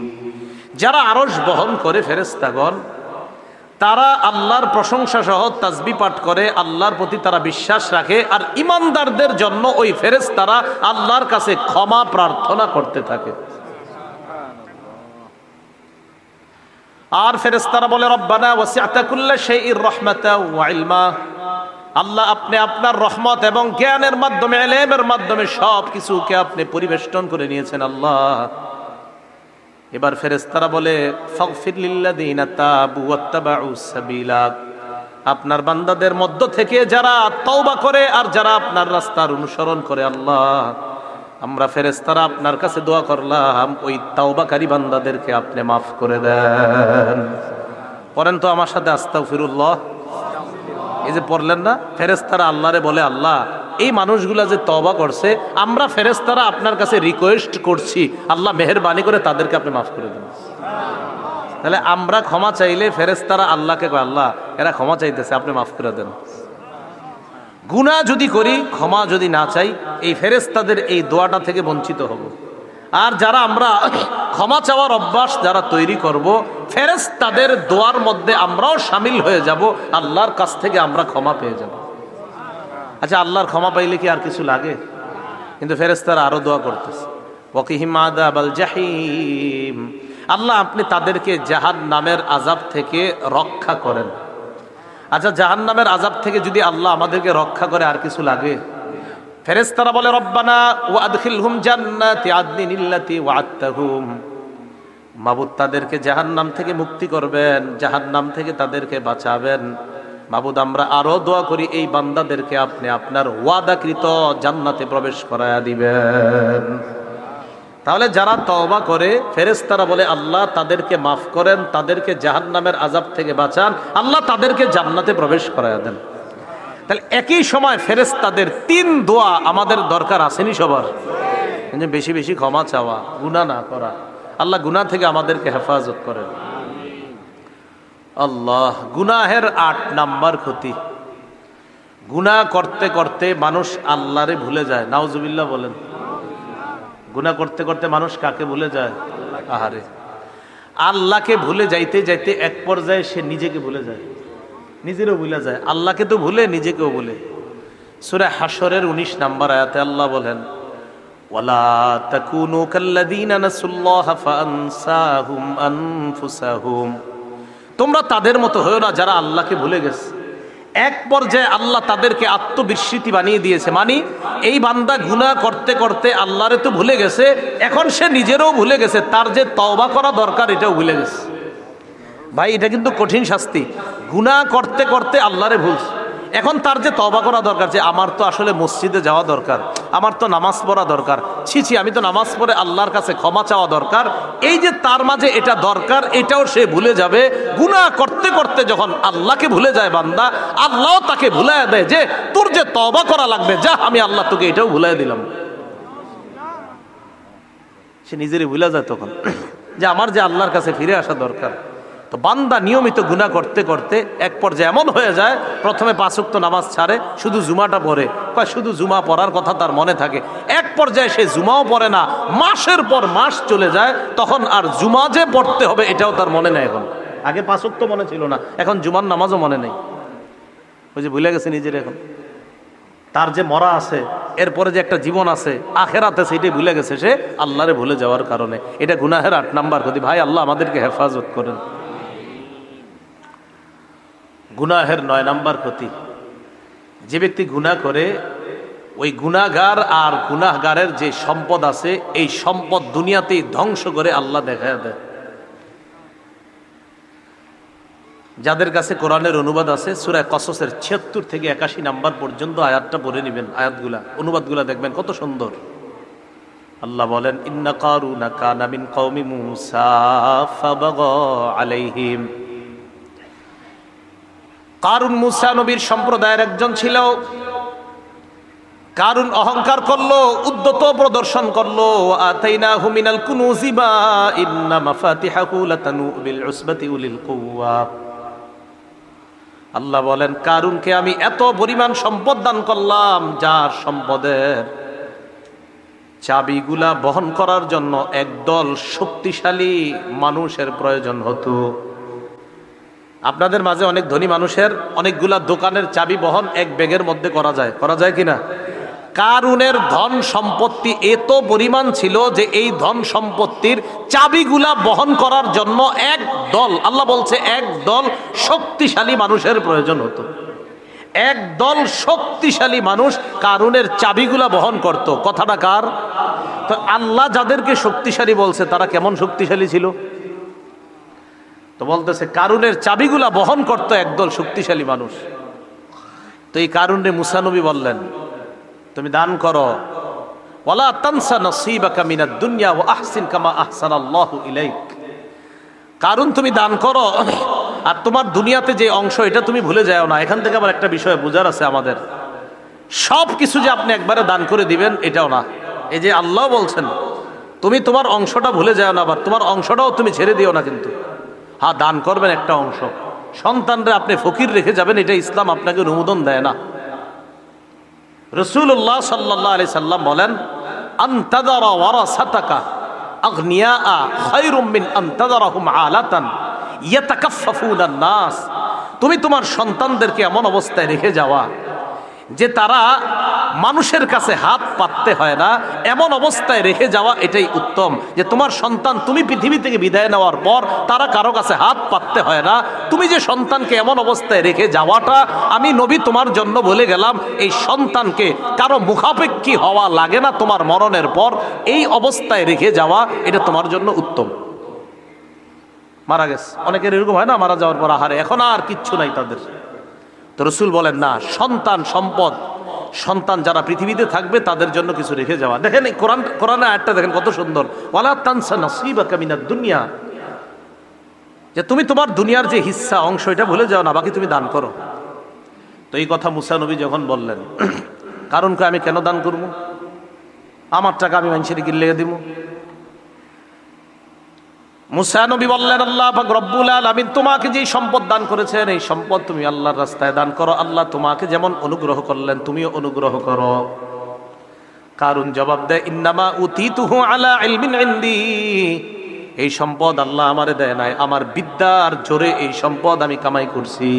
যারা আরশ বহন করে ফেরেশতাগণ, তারা আল্লাহর প্রশংসা সহ তাসবিহ পাঠ করে, আল্লাহর প্রতি তারা বিশ্বাস রাখে, আর ঈমানদারদের জন্য ওই ফেরেশতারা আল্লাহর কাছে ক্ষমা প্রার্থনা করতে থাকে। আর ফেরেশতারা বলে, রব্বানা ওয়াসি'তা কুল্লা শাইইন রাহমাতাও ওয়া ইলমা, আল্লাহ আপনি আপনার রহমত এবং জ্ঞানের মাধ্যমে, ইলমের মাধ্যমে সব কিছুকে আপনি পরিবেষ্টন করে নিয়েছেন আল্লাহ। এবার ফেরেশতারা বলে, ফাগফির লিল্লাযীনা তাবু ওয়াত্তাবাউ সাবিলাক, আপনার বান্দাদের মধ্য থেকে যারা তওবা করে আর যারা আপনার রাস্তার অনুসরণ করে, আল্লাহ আমরা ফেরেশতারা আপনার কাছে দোয়া করলাম, ওই তাওবাকারী বান্দাদেরকে আপনি মাফ করে দেন। পড়েন তো আমার সাথে আস্তাগফিরুল্লাহ। এই যে পড়লেন না, ফেরেশতারা আল্লাহরে বলে, আল্লাহ এই মানুষগুলা যে তওবা করছে, আমরা ফেরেশতারা আপনার কাছে রিকোয়েস্ট করছি, আল্লাহ মেহেরবানি করে তাদেরকে আপনি মাফ করে দেন। তাহলে আমরা ক্ষমা চাইলে ফেরেশতারা আল্লাহকে কয়, আল্লাহ এরা ক্ষমা চাইতেছে, আপনি মাফ করে দেন। গুনাহ যদি করি, ক্ষমা যদি না চাই, এই ফেরেশতাদের এই দোয়াটা থেকে বঞ্চিত হব। আর যারা আমরা ক্ষমা চাওয়ার অভ্যাস যারা তৈরি করব, ফেরেশতাদের দোয়ার মধ্যে আমরাও শামিল হয়ে যাব, আল্লাহর কাছ থেকে আমরা ক্ষমা পেয়ে যাব। আচ্ছা, আল্লাহর ক্ষমা পাইলে কি আর কিছু লাগে? কিন্তু ফেরেশতারা আরো দোয়া করতেছে, ওয়াকিহিম আযাবাল জাহিম, আল্লাহ আপনি তাদেরকে জাহান্নামের আযাব থেকে রক্ষা করেন। আচ্ছা, জাহান্নামের আযাব থেকে যদি আল্লাহ আমাদেরকে রক্ষা করে, আর কিছু লাগে? ফেরেশতারা বলে, রব্বানা ওয়া আদখিলহুম জান্নাতি আদনিন আল্লাতী ওয়া'আদতাহুম, মাবুদ তাদেরকে জাহান্নাম থেকে মুক্তি করবেন, জাহান্নাম থেকে তাদেরকে বাঁচাবেন। মাবুদ আমরা আরো দোয়া করি, এই বান্দাদেরকে আপনি আপনার ওয়াদাকৃত জান্নাতে প্রবেশ করায়া দিবেন। তাহলে যারা তওবা করে, ফেরেশতারা বলে আল্লাহ তাদেরকে মাফ করেন, তাদেরকে জাহান্নামের আযাব থেকে বাঁচান, আল্লাহ তাদেরকে জান্নাতে প্রবেশ করায়া দেন। তাহলে একই সময় ফেরেশতাদের 3 দোয়া আমাদের দরকার আসেনি সবার? বেশি বেশি ক্ষমা চাওয়া, গুনাহ না করা। আল্লাহ গুনাহ থেকে আমাদেরকে হেফাজত করেন। আল্লাহ, গুনাহের 8 নাম্বার ক্ষতি, গুনাহ করতে করতে মানুষ আল্লাহরে ভুলে যায়। নাউজুবিল্লাহ বলেন। গুনাহ করতে করতে মানুষ কাকে ভুলে যায়? আহারে, আল্লাহকে ভুলে যাইতে যাইতে এক পর্যায়ে সে নিজেকে ভুলে যায়, নিজেরও ভুলে যায়। আল্লাহকে তো ভুলে, নিজেকেও ভুলে। সূরা হাশরের 19 নাম্বার আয়াতে আল্লাহ বলেন, ওয়ালা তাকুনু কাল্লাযীনা নাসুল্লাহা ফাআনসাহুম আনফুসাহুম, তোমরা তাদের মতো হয়ো না যারা আল্লাহকে ভুলে গেছে। এক পর্যায়ে আল্লাহ তাদেরকে আত্মবিস্মৃতি বানিয়ে দিয়েছে। মানে এই বান্দা গুনাহ করতে করতে আল্লাহরে তো ভুলে গেছে, এখন সে নিজেরও ভুলে গেছে, তার যে তওবা করা দরকার এটাও ভুলে গেছে। ভাই, এটা কিন্তু কঠিন শাস্তি। গুনাহ করতে করতে আল্লাহরে ভুলছে, এখন তার যে তওবা করা দরকার, যে আমার তো আসলে মসজিদে যাওয়া দরকার, আমার তো নামাজ পড়া দরকার, ছি আমি তো নামাজ পড়ে আল্লাহর কাছে ক্ষমা চাওয়া দরকার, এই যে তার মাঝে এটা দরকার, এটাও সে ভুলে যাবে। গুনাহ করতে করতে যখন আল্লাহকে ভুলে যায় বান্দা, আল্লাহ তাকে ভুলাইয়া দেয় যে তোর যে তওবা করা লাগবে, যা আমি আল্লাহ তোকে এটাও ভুলাই দিলাম। সে নিজেরই ভুলে যায় তখন যে আমার যে আল্লাহর কাছে ফিরে আসা দরকার। তো বান্দা নিয়মিত গুনাহ করতে করতে এক পর্যায়ে এমন হয়ে যায়, প্রথমে 5 ওয়াক্ত নামাজ ছাড়ে, শুধু জুমাটা পড়ে, শুধু জুমা পড়ার কথা তার মনে থাকে। এক পর্যায়ে সে জুমাও পড়ে না, মাসের পর মাস চলে যায়, তখন আর জুমা যে পড়তে হবে এটাও তার মনে নেই। এখন আগে 5 ওয়াক্ত মনে ছিল না, এখন জুমার নামাজও মনে নেই, ওই যে ভুলে গেছে নিজের। এখন তার যে মরা আছে, এরপরে যে একটা জীবন আছে আখেরাতে, সেটাই ভুলে গেছে সে আল্লাহরে ভুলে যাওয়ার কারণে। এটা গুনাহের 8 নাম্বার ক্ষতি। ভাই আল্লাহ আমাদেরকে হেফাজত করেন। গুনাহের 9 নাম্বার ক্ষতি, যে ব্যক্তি গুনাহ করে, ওই গুনাহগার আর গুনাহগারের যে সম্পদ আছে, এই সম্পদ দুনিয়াতেই ধ্বংস করে আল্লাহ দেখায় দেয়। যাদের কাছে কোরআনের অনুবাদ আছে, সূরা কসসের 76 থেকে 81 নাম্বার পর্যন্ত আয়াতটা পড়ে নেবেন, আয়াতগুলা অনুবাদগুলা দেখবেন কত সুন্দর। আল্লাহ বলেন, ইন্না কারুনা কানা মিন কওমি মূসা ফাবাগা আলাইহিম। কারুন মূসা নবীর সম্প্রদায়ের একজন ছিল। কারুন অহংকার করলো, উদ্যত প্রদর্শন করলো। আতাইনাহু মিনাল কুনুজি মা ইন্না মাফাতিহাহু লাতানু বিল উসবাতি উলিল কুওয়া। আল্লাহ বলেন, কারুনকে আমি এত পরিমাণ সম্পদ দান করলাম, যার সম্পদের চাবিগুলা বহন করার জন্য একদল শক্তিশালী মানুষের প্রয়োজন হতো। আপনাদের মাঝে অনেক ধনী মানুষের অনেকগুলা দোকানের চাবি বহন এক ব্যাগের মধ্যে করা যায় কিনা? কারুনের ধন সম্পত্তি এত পরিমাণ ছিল যে এই ধন সম্পত্তির চাবিগুলা বহন করার জন্য এক দল, আল্লাহ বলছে এক দল শক্তিশালী মানুষের প্রয়োজন হতো। এক দল শক্তিশালী মানুষ কারুনের চাবিগুলা বহন করত। কথাটা কার? তো আল্লাহ যাদেরকে শক্তিশালী বলছে তারা কেমন শক্তিশালী ছিল? তো বলতেছে কারুনের চাবিগুলা বহন করতো একদল শক্তিশালী মানুষ। তো এই কারুনে মুসা নবী বললেন, তুমি দান করো, ওয়ালা তানসা নসীবাকা মিনাদ দুনিয়া ওয়া আহসিন কামা আহসানাল্লাহু ইলাইক। কারণ তুমি দান করো, আর তোমার দুনিয়াতে যে অংশ এটা তুমি ভুলে যাও না। এখান থেকে আবার একটা বিষয় বোঝার আছে আমাদের, সব কিছু যে আপনি একবারে দান করে দিবেন এটাও না। এই যে আল্লাহ বলছেন তুমি তোমার অংশটা ভুলে যাও না, আবার তোমার অংশটাও তুমি ছেড়ে দিও না। কিন্তু হ্যাঁ, দান করবেন একটা অংশ। সন্তানরা আপনি ফকির রেখে যাবেন, এটা ইসলাম আপনাকে অনুমোদন দেয় না। রাসূলুল্লাহ সাল্লাল্লাহু আলাইহি সাল্লাম বলেন, আনতাদারা ওয়ারাসাতাকা আগনিয়া খায়রুম মিন আনতাদারাহুম আলাতান ইয়াতাকাফফুনান নাস। তুমি তোমার সন্তানদেরকে এমন অবস্থায় রেখে যাওয়া যে তারা মানুষের কাছে হাত পাততে হয় না, এমন অবস্থায় রেখে যাওয়া এটাই উত্তম। যে তোমার সন্তান তুমি পৃথিবী থেকে বিদায় নেওয়ার পর তারা কারো কাছে হাত পাততে হয় না। তুমি যে সন্তানকে এমন অবস্থায় রেখে যাওয়াটা আমি নবী তোমার জন্য বলে গেলাম, এই সন্তানকে কারো মুখাপেক্ষী হওয়া লাগে না তোমার মরণের পর, এই অবস্থায় রেখে যাওয়া এটা তোমার জন্য উত্তম। মারা গেছে অনেকের এরকম হয় না, মারা যাওয়ার পর আহারে এখন আর কিচ্ছু নাই তাদের। তো রাসূল বলেন না, সন্তান সম্পদ, সন্তান যারা পৃথিবীতে থাকবে তাদের জন্য কিছু রেখে যাওয়া। দেখেন এই কোরআনে আয়াতটা দেখেন কত সুন্দর, ওয়ালা তানসা নসীবাকা মিনাদ দুনিয়া, যে তুমি তোমার দুনিয়ার যে হিস্সা অংশ এটা ভুলে যাও না, বাকি তুমি দান করো। তো এই কথা মুসা নবী যখন বললেন, কারণ আমি কেন দান করবো? আমার টাকা আমি মানুষের কি লেগে দিব? মুসা নবী বললেন, আল্লাহ পাক রব্বুল আলামিন তোমাকে যে সম্পদ দান করেছেন, এই সম্পদ তুমি আল্লাহর রাস্তায় দান করো। আল্লাহ তোমাকে যেমন অনুগ্রহ করলেন তুমিও অনুগ্রহ করো। কারণ জবাব দেয়, ইন্নামা উতিতুহু আলা ইলমিন ইনদি, এই সম্পদ আল্লাহ আমারে দেয় নাই, আমার বিদ্যার জোরে এই সম্পদ আমি কামাই করছি।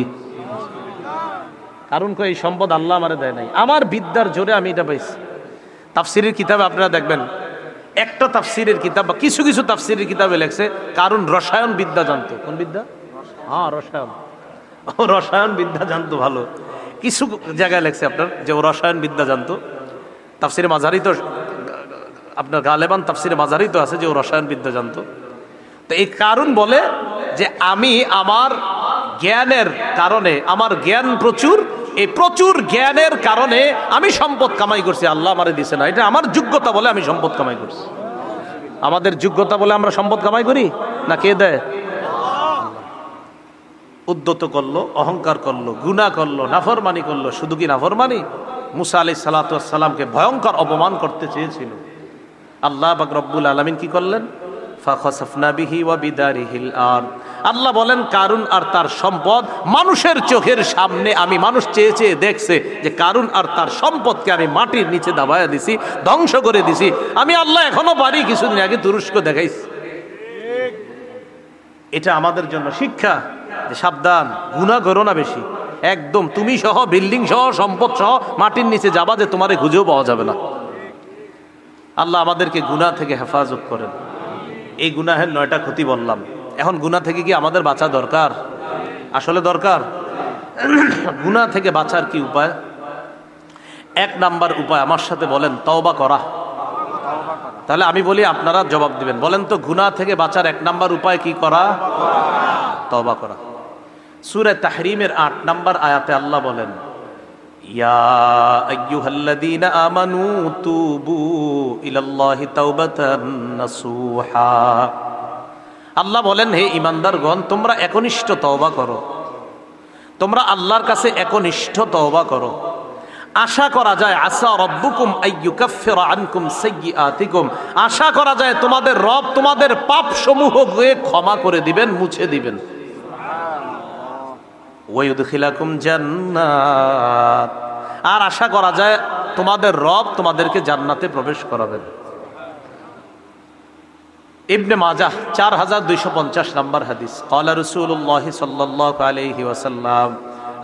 কারণ এই সম্পদ আল্লাহ আমারে দেয় নাই, আমার বিদ্যার জোরে আমি এটা পাইছি। তাফসীরের কিতাবে আপনারা দেখবেন, একটা তাফসীরের কিতাব বা কিছু কিছু তাফসীরের কিতাবে লেখছে কারণ রসায়ন বিদ্যা জানতো। কোন বিদ্যা? হ্যাঁ, রসায়ন বিদ্যা জানতো ভালো। কিছু জায়গায় লেখছে আপনার যে ও রসায়ন বিদ্যা জানতো। তাফসীরে মাঝারি তো আপনার গালেবান তাফসীরে মাঝারি তো আছে যে ও রসায়ন বিদ্যা জানতো। তো এই কারণ বলে যে আমি আমার জ্ঞানের কারণে, আমার জ্ঞান প্রচুর, এই প্রচুর জ্ঞানের কারণে আমি সম্পদ কামাই করছি, আল্লাহ আমারে দিছে না, এটা আমার যোগ্যতা বলে আমি সম্পদ কামাই করছি। আমাদের যোগ্যতা বলে আমরা সম্পদ কামাই করি না, কে দেয়? উদ্যত করলো, অহংকার করলো, গুনাহ করলো, নাফরমানি করলো। শুধু কি নাফরমানি, মুসা আলাইহিস সালাতু ওয়াস সালামকে ভয়ঙ্কর অপমান করতে চেয়েছিল। আল্লাহ পাক রব্বুল আলামিন কি করলেন? ফাখাসাফনা বিহি ওয়া বিদারিহিল আরদ। আল্লাহ বলেন কারুন আর তার সম্পদ মানুষের চোখের সামনে, আমি মানুষ চেয়ে চেয়ে দেখছে যে কারুন আর তার সম্পদকে আমি মাটির নিচে দাবায়া দিছি, ধ্বংস করে দিছি। আমি আল্লাহ এখনো পারি, কিছুদিন আগে তুরস্ক দেখাইছি। এটা আমাদের জন্য শিক্ষা যে সাবধান, গুনাহ করো না বেশি। একদম তুমি সহ, বিল্ডিং সহ, সম্পদ সহ মাটির নিচে যাবা যে তোমারে খুঁজেও পাওয়া যাবে না। আল্লাহ আমাদেরকে গুনাহ থেকে হেফাজত করেন। এই গুনাহের 9টা ক্ষতি বললাম। এখন গুনাহ থেকে কি আমাদের বাঁচা দরকার? আসলে দরকার। গুনাহ থেকে বাঁচার কি উপায়? 1 নাম্বার উপায় আমার সাথে বলেন, তওবা করা। তাহলে আমি বলি, আপনারা জবাব দিবেন। বলেন তো, গুনাহ থেকে বাঁচার 1 নাম্বার উপায় কি করা? তওবা করা। সূরা তাহরিমের 8 নাম্বার আয়াতে আল্লাহ বলেন, ইয়া আইয়ুহাল্লাযীনা আমানু তুবু ইলাল্লাহি তাওবাতান নাসুহা। আল্লাহ বলেন, হে ঈমানদারগণ, তোমরা একনিষ্ঠ তওবা করো, তোমরা আল্লাহর কাছে একনিষ্ঠ তওবা করো। আশা করা যায় আসা রব্বুকুম আইয়ুকাফিরা আনকুম সাইয়্যাতিকুম, আশা করা যায় তোমাদের রব তোমাদের পাপ সমূহকে ক্ষমা করে দিবেন, মুছে দিবেন। ওয়া ইউদখিলাকুম জান্নাত, আর আশা করা যায় তোমাদের রব তোমাদেরকে জান্নাতে প্রবেশ করাবেন। ইবনে মাজাহ 4250 নম্বর হাদিস। ক্বালা রাসূলুল্লাহ সাল্লাল্লাহু আলাইহি ওয়াসাল্লাম,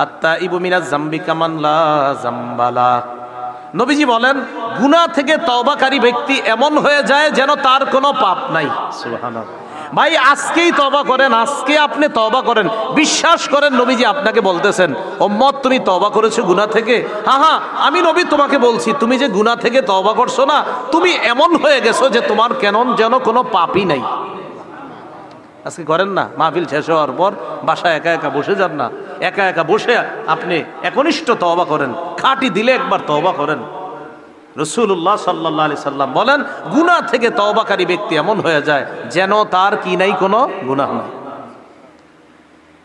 আত-তাইবু মিনাজ যামবি কামান লা যামবা লা। নবীজি বলেন, গুনাহ থেকে তওবাকারী ব্যক্তি এমন হয়ে যায় যেন তার কোনো পাপ নাই। সুবহানাল্লাহ। ভাই, আজকেই তওবা করেন, আজকে আপনি তওবা করেন। বিশ্বাস করেন, নবীজি আপনাকে বলতেছেন, উম্মত তুমি তওবা করেছো গুনাহ থেকে? হ্যাঁ, আমি নবী তোমাকে বলছি, তুমি যে গুনাহ থেকে তওবা করছো না, তুমি এমন হয়ে গেছো যে তোমার কেন যেন কোনো পাপই নাই। আজকে করেন না? মাহফিল শেষ হওয়ার পর বাসায় একা একা বসে যান না, একা একা বসে আপনি একনিষ্ঠ তওবা করেন, খাঁটি দিলে একবার তওবা করেন। রাসূলুল্লাহ সাল্লাল্লাহু আলাইহি সাল্লাম বলেন, গুনাহ থেকে তওবাকারী ব্যক্তি এমন হয়ে যায় যেন তার কি নাই, কোনো গুনাহ নাই।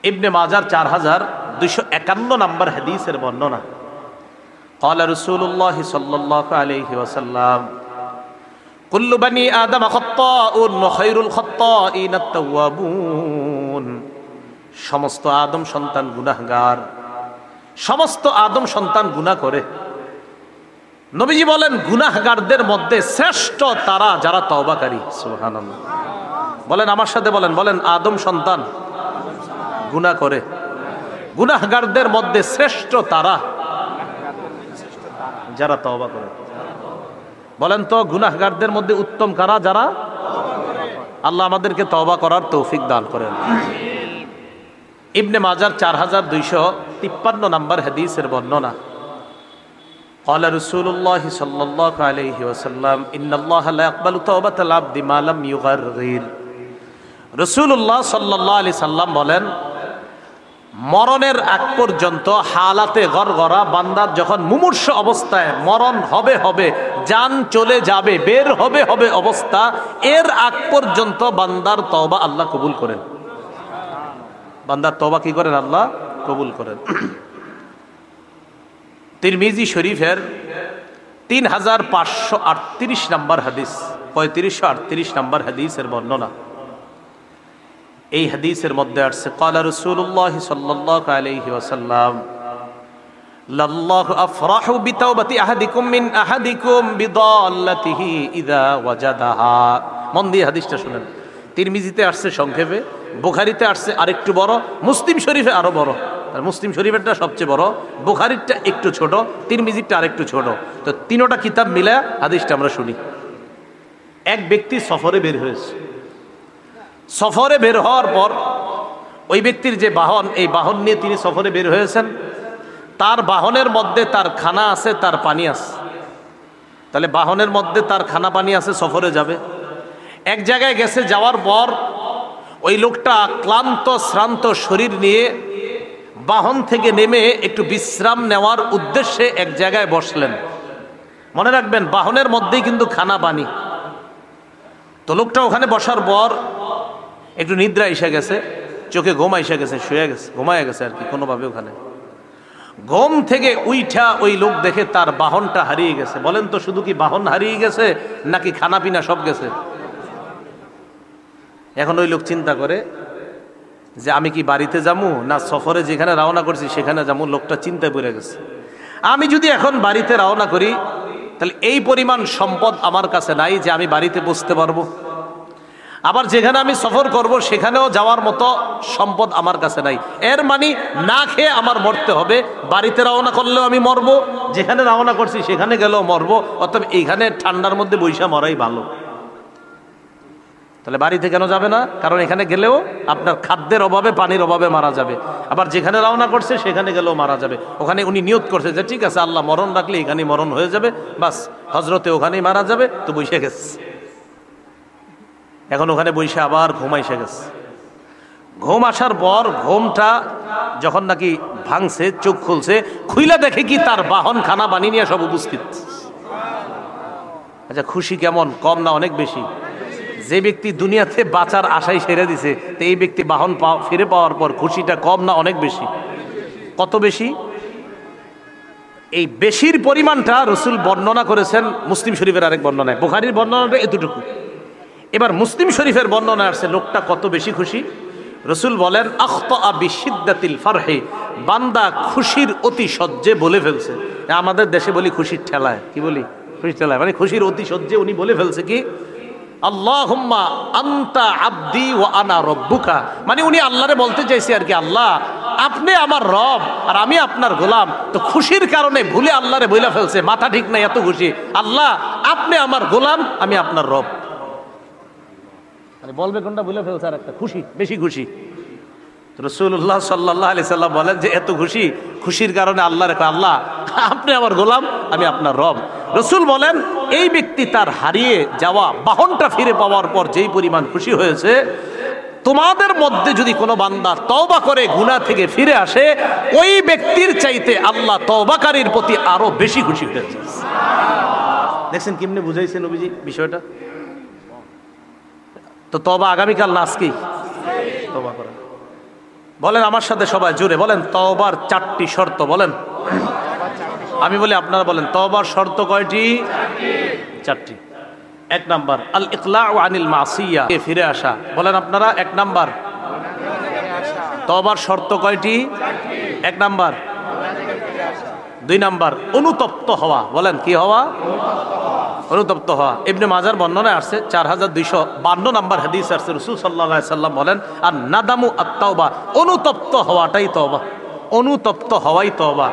ইবনে মাজার 4251 নম্বর হাদিসের বর্ণনা। ক্বালা রাসূলুল্লাহ সাল্লাল্লাহু আলাইহি ওয়াসাল্লাম, কুল্লু বানি আদম খাত্তাউন ওয়া খায়রুল খাত্তাইন আত-তাওয়াবুন। সমস্ত আদম সন্তান গুনাহগার, সমস্ত আদম সন্তান গুনাহ করে। নবীজি বলেন, গুনাহগারদের মধ্যে শ্রেষ্ঠ তারা যারা তওবাকারী। সুবহানাল্লাহ। বলেন আমার সাথে, বলেন আদম সন্তান গুনাহ করে। গুনাহগারদের মধ্যে শ্রেষ্ঠ তারা যারা তওবা করে। বলেন তো, গুনাহগারদের মধ্যে উত্তম কারা? যারা। আল্লাহ আমাদেরকে তওবা করার তৌফিক দান করেন। ইবনে মাজার 4253 নম্বর হাদিসের বর্ণনা। قال رسول الله صلى الله عليه وسلم إن الله لا يقبل توبة العبد ما لم يغرغر। রাসূলুল্লাহ সাল্লাল্লাহু আলাইহি সাল্লাম বলেন, মরণের আগ পর্যন্ত হালাতে গরগরা, বান্দার যখন মুমূর্ষ অবস্থায় মরণ হবে, জান চলে যাবে, বের হবে অবস্থা, এর আগ পর্যন্ত বান্দার তওবা আল্লাহ কবুল করেন। বান্দার তওবা কি করেন? আল্লাহ কবুল করেন। তিরমিজি শরীফের 3538 নম্বর হাদিস, 3538 নম্বর হাদিসের বর্ণনা। এই হাদিসের মধ্যে আসছে, ক্বালা রাসূলুল্লাহ সাল্লাল্লাহু আলাইহি ওয়াসাল্লাম, লাল্লাহু আফরাহু বিতাওবাতি আহাদিকুম মিন আহাদিকুম বিদাল্লাতিহি ইযা ওয়াজাদাহা। মন দিয়ে হাদিসটা শুনেন। তিরমিজিতে আসছে সংক্ষেপে, বুখারীতে আসছে আরেকটু বড়, মুসলিম শরীফে আরো বড়। মুসলিম শরীফেরটা সবচেয়ে বড়, বুখারীরটা একটু ছোট, তিরমিজিরটা আরেকটু ছোট। তো তিনোটা কিতাব মিলে হাদিসটা আমরা শুনি। এক ব্যক্তি সফরে বের হয়েছে। সফরে বের হওয়ার পর ওই ব্যক্তির যে বাহন, এই বাহন নিয়ে তিনি সফরে বের হয়েছেন। তার বাহনের মধ্যে তার খানা আছে, তার পানি আছে। তাহলে বাহনের মধ্যে তার খানা পানি আছে, সফরে যাবে। এক জায়গায় গেছে, যাওয়ার পর ওই লোকটা ক্লান্ত শ্রান্ত শরীর নিয়ে বাহন থেকে নেমে একটু বিশ্রাম নেওয়ার উদ্দেশ্যে এক জায়গায় বসলেন। মনে রাখবেন বাহনের মধ্যেই কিন্তু খানা পানি। তো লোকটা ওখানে বসার পর একটু নিদ্রা এসে গেছে, চোখে ঘুম এসে গেছে, শুয়ে গেছে, ঘুমায় গেছে আর কি কোনোভাবে। ওখানে ঘুম থেকে উইঠা ওই লোক দেখে তার বাহনটা হারিয়ে গেছে। বলেন তো শুধু কি বাহন হারিয়ে গেছে নাকি খানা পিনা সব গেছে? এখন ওই লোক চিন্তা করে যে আমি কি বাড়িতে যাবো না সফরে যেখানে রওনা করছি সেখানে যাবো। লোকটা চিন্তায় পড়ে গেছে, আমি যদি এখন বাড়িতে রওনা করি তাহলে এই পরিমাণ সম্পদ আমার কাছে নাই যে আমি বাড়িতে পৌঁছতে পারবো। আবার যেখানে আমি সফর করব সেখানেও যাওয়ার মতো সম্পদ আমার কাছে নাই। এর মানে না খেয়ে আমার মরতে হবে। বাড়িতে রওনা করলেও আমি মরবো, যেখানে রওনা করছি সেখানে গেলেও মরবো। অতএব এইখানে ঠান্ডার মধ্যে বৈশা মরাই ভালো। তাহলে বাড়িতে কেন যাবে না? কারণ এখানে গেলেও আপনার খাদ্যের অভাবে, পানির অভাবে মারা যাবে। আবার যেখানে রওনা করছে সেখানে গেলেও মারা যাবে। ওখানে উনি নিয়ত করছে যে ঠিক আছে আল্লাহ মরণ রাখলে এখানেই মরণ হয়ে যাবে, বাস হজরতে ওখানেই মারা যাবে। তো বসে গেছে, এখন ওখানে বসে আবার ঘুম এসে গেছে। ঘুম আসার পর ঘুমটা যখন নাকি ভাঙছে, চোখ খুলছে, খুইলা দেখে কি তার বাহন খানা বানিয়ে নিয়ে সব উপস্থিত। আচ্ছা খুশি কেমন? কম না অনেক বেশি? যে ব্যক্তি দুনিয়াতে বাঁচার আশাই ছেড়ে দিছে, তো এই ব্যক্তি বাহন ফিরে পাওয়ার পর খুশিটা কম না অনেক বেশি? কত বেশি? এই বেশির পরিমাণটা রসুল বর্ণনা করেছেন মুসলিম শরীফের আরেক বর্ণনায়। বুখারীর বর্ণনাটা এতটুকু। এবার মুসলিম শরীফের বর্ণনা আসছে লোকটা কত বেশি খুশি। রসুল বলেন আখতা বিশিদ্দাতিল ফারহি, বান্দা খুশির অতি সহ্যে বলে ফেলছে। আমাদের দেশে বলি খুশির ঠেলায়, কি বলি? খুশির ঠেলায় মানে খুশির অতি সহ্যে উনি বলে ফেলছে কি আল্লাহুম্মা আনতা আবদি ওয়া আনা রব্বুকা। মানে উনি আল্লাহরে বলতে চাইছে আর কি, আল্লাহ আপনি আমার রব আর আমি আপনার গোলাম। তো খুশির কারণে ভুলে আল্লাহরে বইলা ফেলছে, মাথা ঠিক নাই, এত খুশি। আল্লাহ আপনি আমার গোলাম, আমি আপনার রব। মানে বলবে কোনটা ভুলে ফেলছে আর একটা খুশি, বেশি খুশি। রাসূলুল্লাহ সাল্লাল্লাহু আলাইহি সাল্লাম বলেন যে এত খুশি, খুশির কারণে আল্লাহরে কয় আল্লাহ আপনি আমার গোলাম, আমি আপনার রব। রসুল বলেন এই ব্যক্তি তার হারিয়ে যাওয়া বাহনটা ফিরে পাওয়ার পর যেই পরিমাণ খুশি হয়েছে, তোমাদের মধ্যে যদি কোনো বান্দা তওবা করে গুনাহ থেকে ফিরে আসে, ওই ব্যক্তির চাইতে আল্লাহ তওবাকারীর প্রতি আরো বেশি খুশি হয়েছে। দেখছেন কেমনে বুঝাইছে নবীজি বিষয়টা? তো তওবা আগামীকাল না আজকেই তওবা করেন। বলেন আমার সাথে সবাই জোরে বলেন, তওবার 4টি শর্ত বলেন। আমি বলি আপনারা বলেন, তওবার শর্ত কয়টি? 4টি। 1 নাম্বার আল ইকলাউ আনিল মাসিয়া, ফিরে আসা। বলেন আপনারা 1 নাম্বার। তওবার শর্ত কয়টি? 1 নাম্বার। 2 নাম্বার অনুতপ্ত হওয়া। বলেন কি হওয়া? অনুতপ্ত হওয়া। ইবনে মাজার বর্ণনায় আসছে 4252 নাম্বার হাদিস আসছে, রাসূল সাল্লাল্লাহু আলাইহি সাল্লাম বলেন আর নাদামু আত-তাওবা, অনুতপ্ত হওয়াটাই তওবা, অনুতপ্ত হওয়াই তওবা।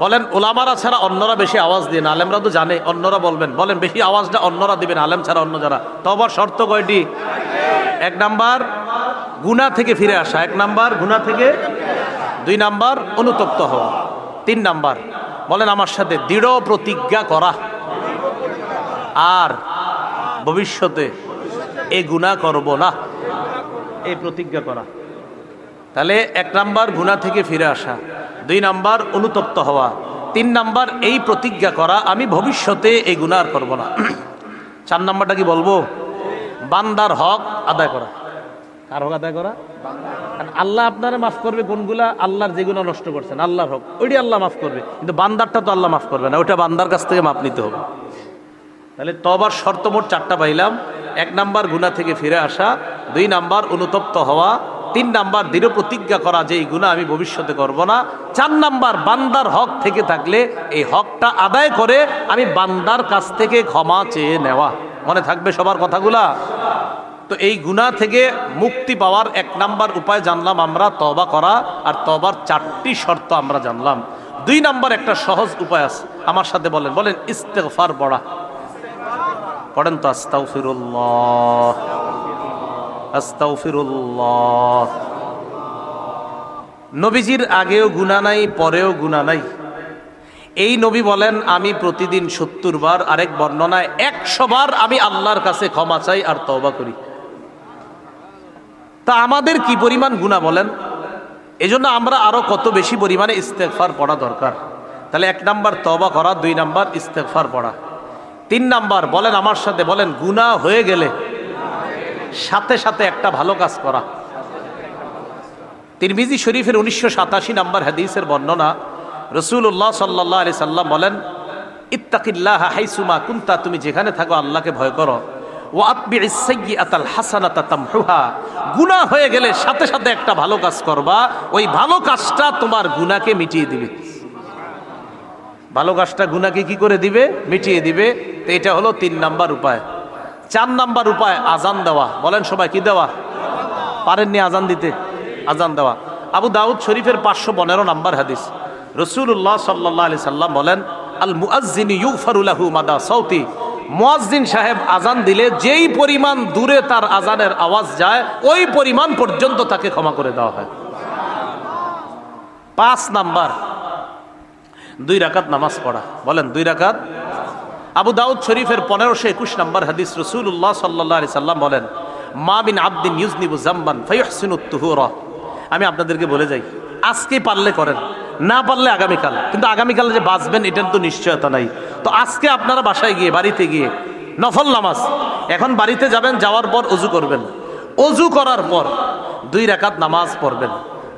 বলেন ওলামারা ছাড়া অন্যরা বেশি আওয়াজ দিন, আলেমরা তো জানে, অন্যরা বলবেন। বলেন বেশি আওয়াজটা অন্যরা দিবেন, আলেম ছাড়া অন্য যারা। তওবার শর্ত কয়টি? 1 নাম্বার গুনাহ থেকে ফিরে আসা, 1 নাম্বার গুনাহ থেকে, 2 নাম্বার অনুতপ্ত হওয়া, 3 নাম্বার বলেন আমার সাথে দৃঢ় প্রতিজ্ঞা করা আর ভবিষ্যতে এ গুনাহ করব না, এই প্রতিজ্ঞা করা। তাহলে 1 নাম্বার গুনাহ থেকে ফিরে আসা, 2 নাম্বার অনুতপ্ত হওয়া, 3 নাম্বার এই প্রতিজ্ঞা করা আমি ভবিষ্যতে এই গুনাহ আর করব না। 4 নাম্বারটা কি বলবো? বান্দার হক আদায় করা। কার হক আদায় করা? কারণ আল্লাহ আপনারা মাফ করবে কোনগুলা? আল্লাহর যেগুলো নষ্ট করছেন আল্লাহর হক, ওইটি আল্লাহ মাফ করবে, কিন্তু বান্দারটা তো আল্লাহ মাফ করবে না, ওইটা বান্দার কাছ থেকে মাপ নিতে হবে। তাহলে তওবার শর্ত মোট 4টা পাইলাম। 1 নাম্বার গুনাহ থেকে ফিরে আসা, 2 নাম্বার অনুতপ্ত হওয়া, 3 নাম্বার দৃঢ় প্রতিজ্ঞা করা যে এই গুনাহ আমি ভবিষ্যতে করব না, 4 নাম্বার বান্দার হক থেকে থাকলে এই হকটা আদায় করে আমি বান্দার কাছ থেকে ক্ষমা চেয়ে নেওয়া। মনে থাকবে সবার কথাগুলা? তো এই গুনাহ থেকে মুক্তি পাওয়ার 1 নাম্বার উপায় জানলাম আমরা, তওবা করা। আর তওবার 4টি শর্ত আমরা জানলাম। 2 নাম্বার একটা সহজ উপায় আছে, আমার সাথে বলেন, বলেন ইস্তেগফার পড়া। পড়েন তো আস্তাগফিরুল্লাহ, আস্তাগফিরুল্লাহ। নবীজির আগেও গুনাহ নাই, পরেও গুনাহ নাই। এই নবী বলেন আমি প্রতিদিন 70 বার, আরেক বর্ণনায় 100 বার আমি আল্লাহর কাছে ক্ষমা চাই আর তওবা করি। তা আমাদের কি পরিমাণ গুনাহ বলেন? এই জন্য আমরা আরো কত বেশি পরিমাণে ইস্তেগফার পড়া দরকার। তাহলে 1 নাম্বার তওবা করা, 2 নাম্বার ইস্তেগফার পড়া, 3 নাম্বার বলেন আমার সাথে, বলেন গুনাহ হয়ে গেলে সাথে সাথে একটা ভালো কাজ করা। তিরমিজি শরীফের 1987 নাম্বার হাদিসের বর্ণনা, রাসূলুল্লাহ সাল্লাল্লাহু আলাইহি সাল্লাম বলেন, ইত্তাকিল্লাহা হাইসুমা কুনতা, তুমি যেখানে থাকো আল্লাহকে ভয় করো। ওয়া আতবিইস সাইয়্যাতাল হাসানাতা তামহুহা, গুনাহ হয়ে গেলে সাথে সাথে একটা ভালো কাজ করবা, ওই ভালো কাজটা তোমার গুনাহকে মিটিয়ে দিবে। ভালো কাজটা গুনাহকে কি করে দিবে? মিটিয়ে দিবে। তো এটা হলো 3 নাম্বার উপায়। 4 নাম্বার উপায় আজান দেওয়া। বলেন সবাই, কি দেওয়া? পারেননি আজান দিতে? আজান দেওয়া। আবু দাউদ শরীফের 515 নাম্বার হাদিস, রাসূলুল্লাহ সাল্লাল্লাহু আলাইহি সাল্লাম বলেন, আল মুআজ্জিনু ইউগফারু লাহু মাদা সাউতি, মুয়াজ্জিন সাহেব আজান দিলে যেই পরিমাণ দূরে তার আজানের আওয়াজ যায় ওই পরিমাণ পর্যন্ত তাকে ক্ষমা করে দেওয়া হয়। 5 নাম্বার 2 রাকাত নামাজ পড়া। বলেন 2 রাকাত। আবু দাউদ শরীফের 1521 নাম্বার হাদিস, রাসূলুল্লাহ সাল্লাল্লাহু আলাইহি সাল্লাম বলেন, মা বিন আবদিন ইউজনিবু যামবান ফায়ুহসিনুত তুহুরা। আমি আপনাদেরকে বলে যাই, আজকে পারলে করেন, না পারলে আগামীকাল। কিন্তু আগামীকাল যে বাঁচবেন এটার তো নিশ্চয়তা নাই। তো আজকে আপনারা বাসায় গিয়ে, বাড়িতে গিয়ে নফল নামাজ, এখন বাড়িতে যাবেন, যাওয়ার পর ওযু করবেন, ওযু করার পর 2 রাকাত নামাজ পড়বেন।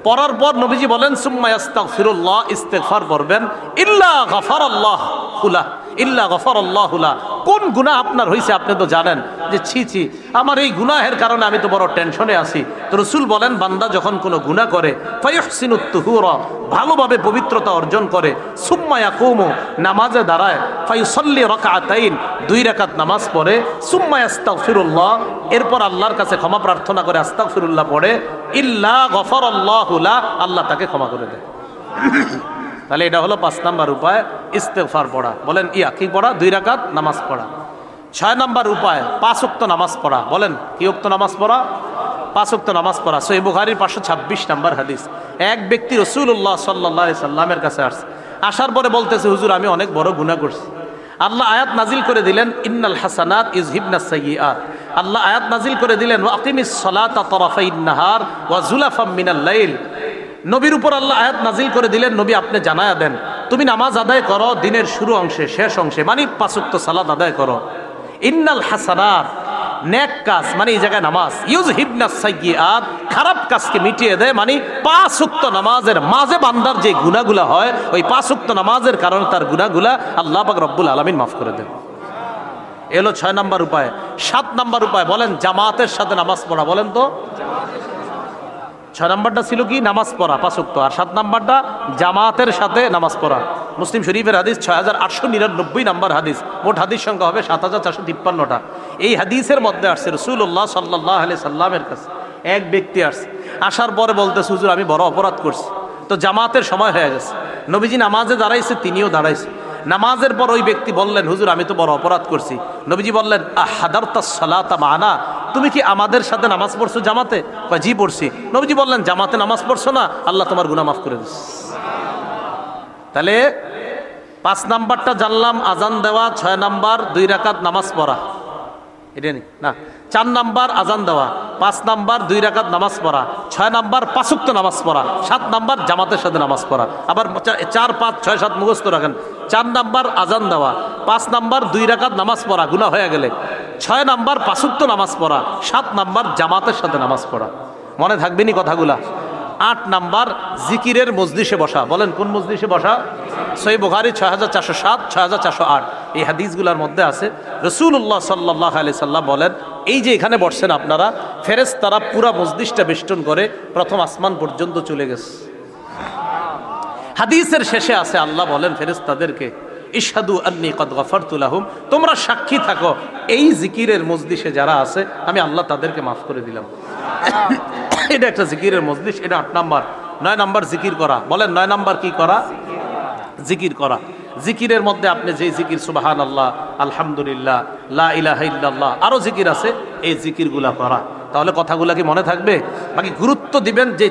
পড়ার পর নবীজি বলেন, সুম্মা ইস্তাগফিরুল্লাহ, ইস্তেগফার করবেন, ইল্লা গাফারাল্লাহু লাহ, ইল্লা গাফারাল্লাহু লাহ। কোন গুনাহ আপনার হয়েছে আপনি তো জানেন, যে ছি ছি আমার এই গুনাহের কারণে আমি তো বড় টেনশনে আছি। তো রাসূল বলেন, বান্দা যখন কোনো গুনাহ করে, ফায়ুহসিনুত তুহুরা, ভালোভাবে পবিত্রতা অর্জন করে, সুম্মা ইয়াকুমু, নামাজে দাঁড়ায়, ফায়ুসাল্লি রাকাতাইন, 2 রাকাত নামাজ পড়ে, সুম্মা ইস্তাগফিরুল্লাহ, এরপর আল্লাহর কাছে ক্ষমা প্রার্থনা করে আস্তাগফিরুল্লাহ পড়ে, ইল্লা গাফারাল্লাহু লাহ, আল্লাহ তাকে ক্ষমা করে দেয়। তাহলে এটা হলো 5 নাম্বার উপায়, ইস্তেগফার পড়া। বলেন কি পড়া? 2 রাকাত নামাজ পড়া। 6 নাম্বার উপায় 5 ওয়াক্ত নামাজ পড়া। বলেন কি ওয়াক্ত নামাজ পড়া? 5 ওয়াক্ত নামাজ পড়া। সহিহ বুখারীর 526 নাম্বার হাদিস, এক ব্যক্তি রাসূলুল্লাহ সাল্লাল্লাহু আলাইহি সাল্লামের কাছে আসছে, আসার পরে বলতেছে, হুজুর আমি অনেক বড় গুনাহ করছি। আল্লাহ আয়াত নাজিল করে দিলেন, ইন্নাল হাসানাত ইযহিবনাস সাইয়্যাত। আল্লাহ আয়াত নাজিল করে দিলেন, ওয়া আকিমিস সালাতা তারাফাইন নাহার ওয়া যুলাফাম মিনাল লাইল। নবীর উপর আল্লাহ আয়াত নাজিল করে দিলেন, নবী আপনি জানায়া দেন, তুমি নামাজ আদায় করো দিনের শুরু অংশে, শেষ অংশে, মানে 5 ওয়াক্ত সালাত আদায় করো। ইন্নাল হাসানাত, নেক কাজ, মানে এই জায়গায় নামাজ, ইউযহিবনাস সাইয়্যাত, খারাপ কাজকে মিটিয়ে দেয়, মানে 5 ওয়াক্ত নামাজের মাঝে বান্দার যে গুনাহগুলা হয়, ওই 5 ওয়াক্ত নামাজের কারণে তার গুনাহগুলা আল্লাহ পাক রব্বুল আলামিন মাফ করে দেন। এলো 6 নাম্বার উপায়। 7 নাম্বার উপায়, বলেন জামাতের সাথে নামাজ পড়া। বলেন তো, 6 নাম্বারটা ছিল কি? নামাজ পড়া 5 ওয়াক্ত, আর 7 নাম্বারটা জামাতের সাথে নামাজ পড়া। মুসলিম শরীফের হাদিস 6899 নাম্বার হাদিস, মোট হাদিস সংখ্যা হবে 7453টা। এই হাদিসের মধ্যে আসছে, রাসূলুল্লাহ সাল্লাল্লাহু আলাইহি সাল্লামের কাছে এক ব্যক্তি আসছে, আসার পরে বলতেছে, হুজুর আমি বড় অপরাধ করছি। তো জামাতের সময় হয়ে গেছে, নবীজি নামাজে দাঁড়াইছে, তিনিও দাঁড়াইছে। নামাজের পর ওই ব্যক্তি বললেন, হুজুর আমি তো বড় অপরাধ করছি। নবীজি বললেন, আহাদারতাস সালাতা মানা, তুমি কি আমাদের সাথে নামাজ পড়ছো জামাতে? জি পড়ছি। নবীজি বললেন, জামাতে নামাজ পড়ছো না, আল্লাহ তোমার গুনাহ মাফ করে দিচ্ছে। তাহলে 5 নাম্বারটা জানলাম, আজান দেওয়া। 6 নাম্বার 2 রাকাত নামাজ পড়া, এটা না। 4 নাম্বার আজান দেওয়া, 5 নাম্বার 2 রাকাত নামাজ পড়া, 6 নাম্বার 5 ওয়াক্ত নামাজ পড়া, 7 নাম্বার জামাতের সাথে নামাজ পড়া। আবার 4, 5, 6, 7 মুখস্থ রাখেন। 4 নাম্বার আজান দেওয়া, 5 নাম্বার 2 রাকাত নামাজ পড়া গুনাহ হয়ে গেলে, 6 নাম্বার 5 ওয়াক্ত নামাজ পড়া, 7 নাম্বার জামাতের সাথে নামাজ পড়া। মনে থাকবেনি কথাগুলা। 8 নাম্বার জিকিরের মজলিসে বসা। বলেন কোন মজলিসে বসা? সহিহ বুখারী 6407, 6408 এই হাদিসগুলোর মধ্যে আছে, রাসূলুল্লাহ সাল্লাল্লাহু আলাইহি সাল্লাম বলেন, এই যে এখানে বসছেন আপনারা, ফেরেশতারা পুরা মজলিসটা বেষ্টন করে প্রথম আসমান পর্যন্ত চলে গেছে। হাদিসের শেষে আছে, আল্লাহ বলেন ফেরেশতাদেরকে, ইশহাদু আন্নী কদ গফারতু লাহুম, তোমরা সাক্ষী থাকো এই জিকিরের মজলিসে যারা আছে আমি আল্লাহ তাদেরকে মাফ করে দিলাম। এটা একটা জিকিরের মজলিস, এটা 8 নাম্বার। 9 নাম্বার জিকির করা। বলেন 9 নাম্বার কি করা? জিকির করা। জিকিরের মধ্যে আপনি যে জিকির সুবহানাল্লাহ, আলহামদুলিল্লাহ, লা ইলাহা ইল্লাল্লাহ, আরো জিকির আছে, এই জিকিরগুলা করা। তাহলে কথাগুলা কি মনে থাকবে? বাকি গুরুত্ব দিবেন যে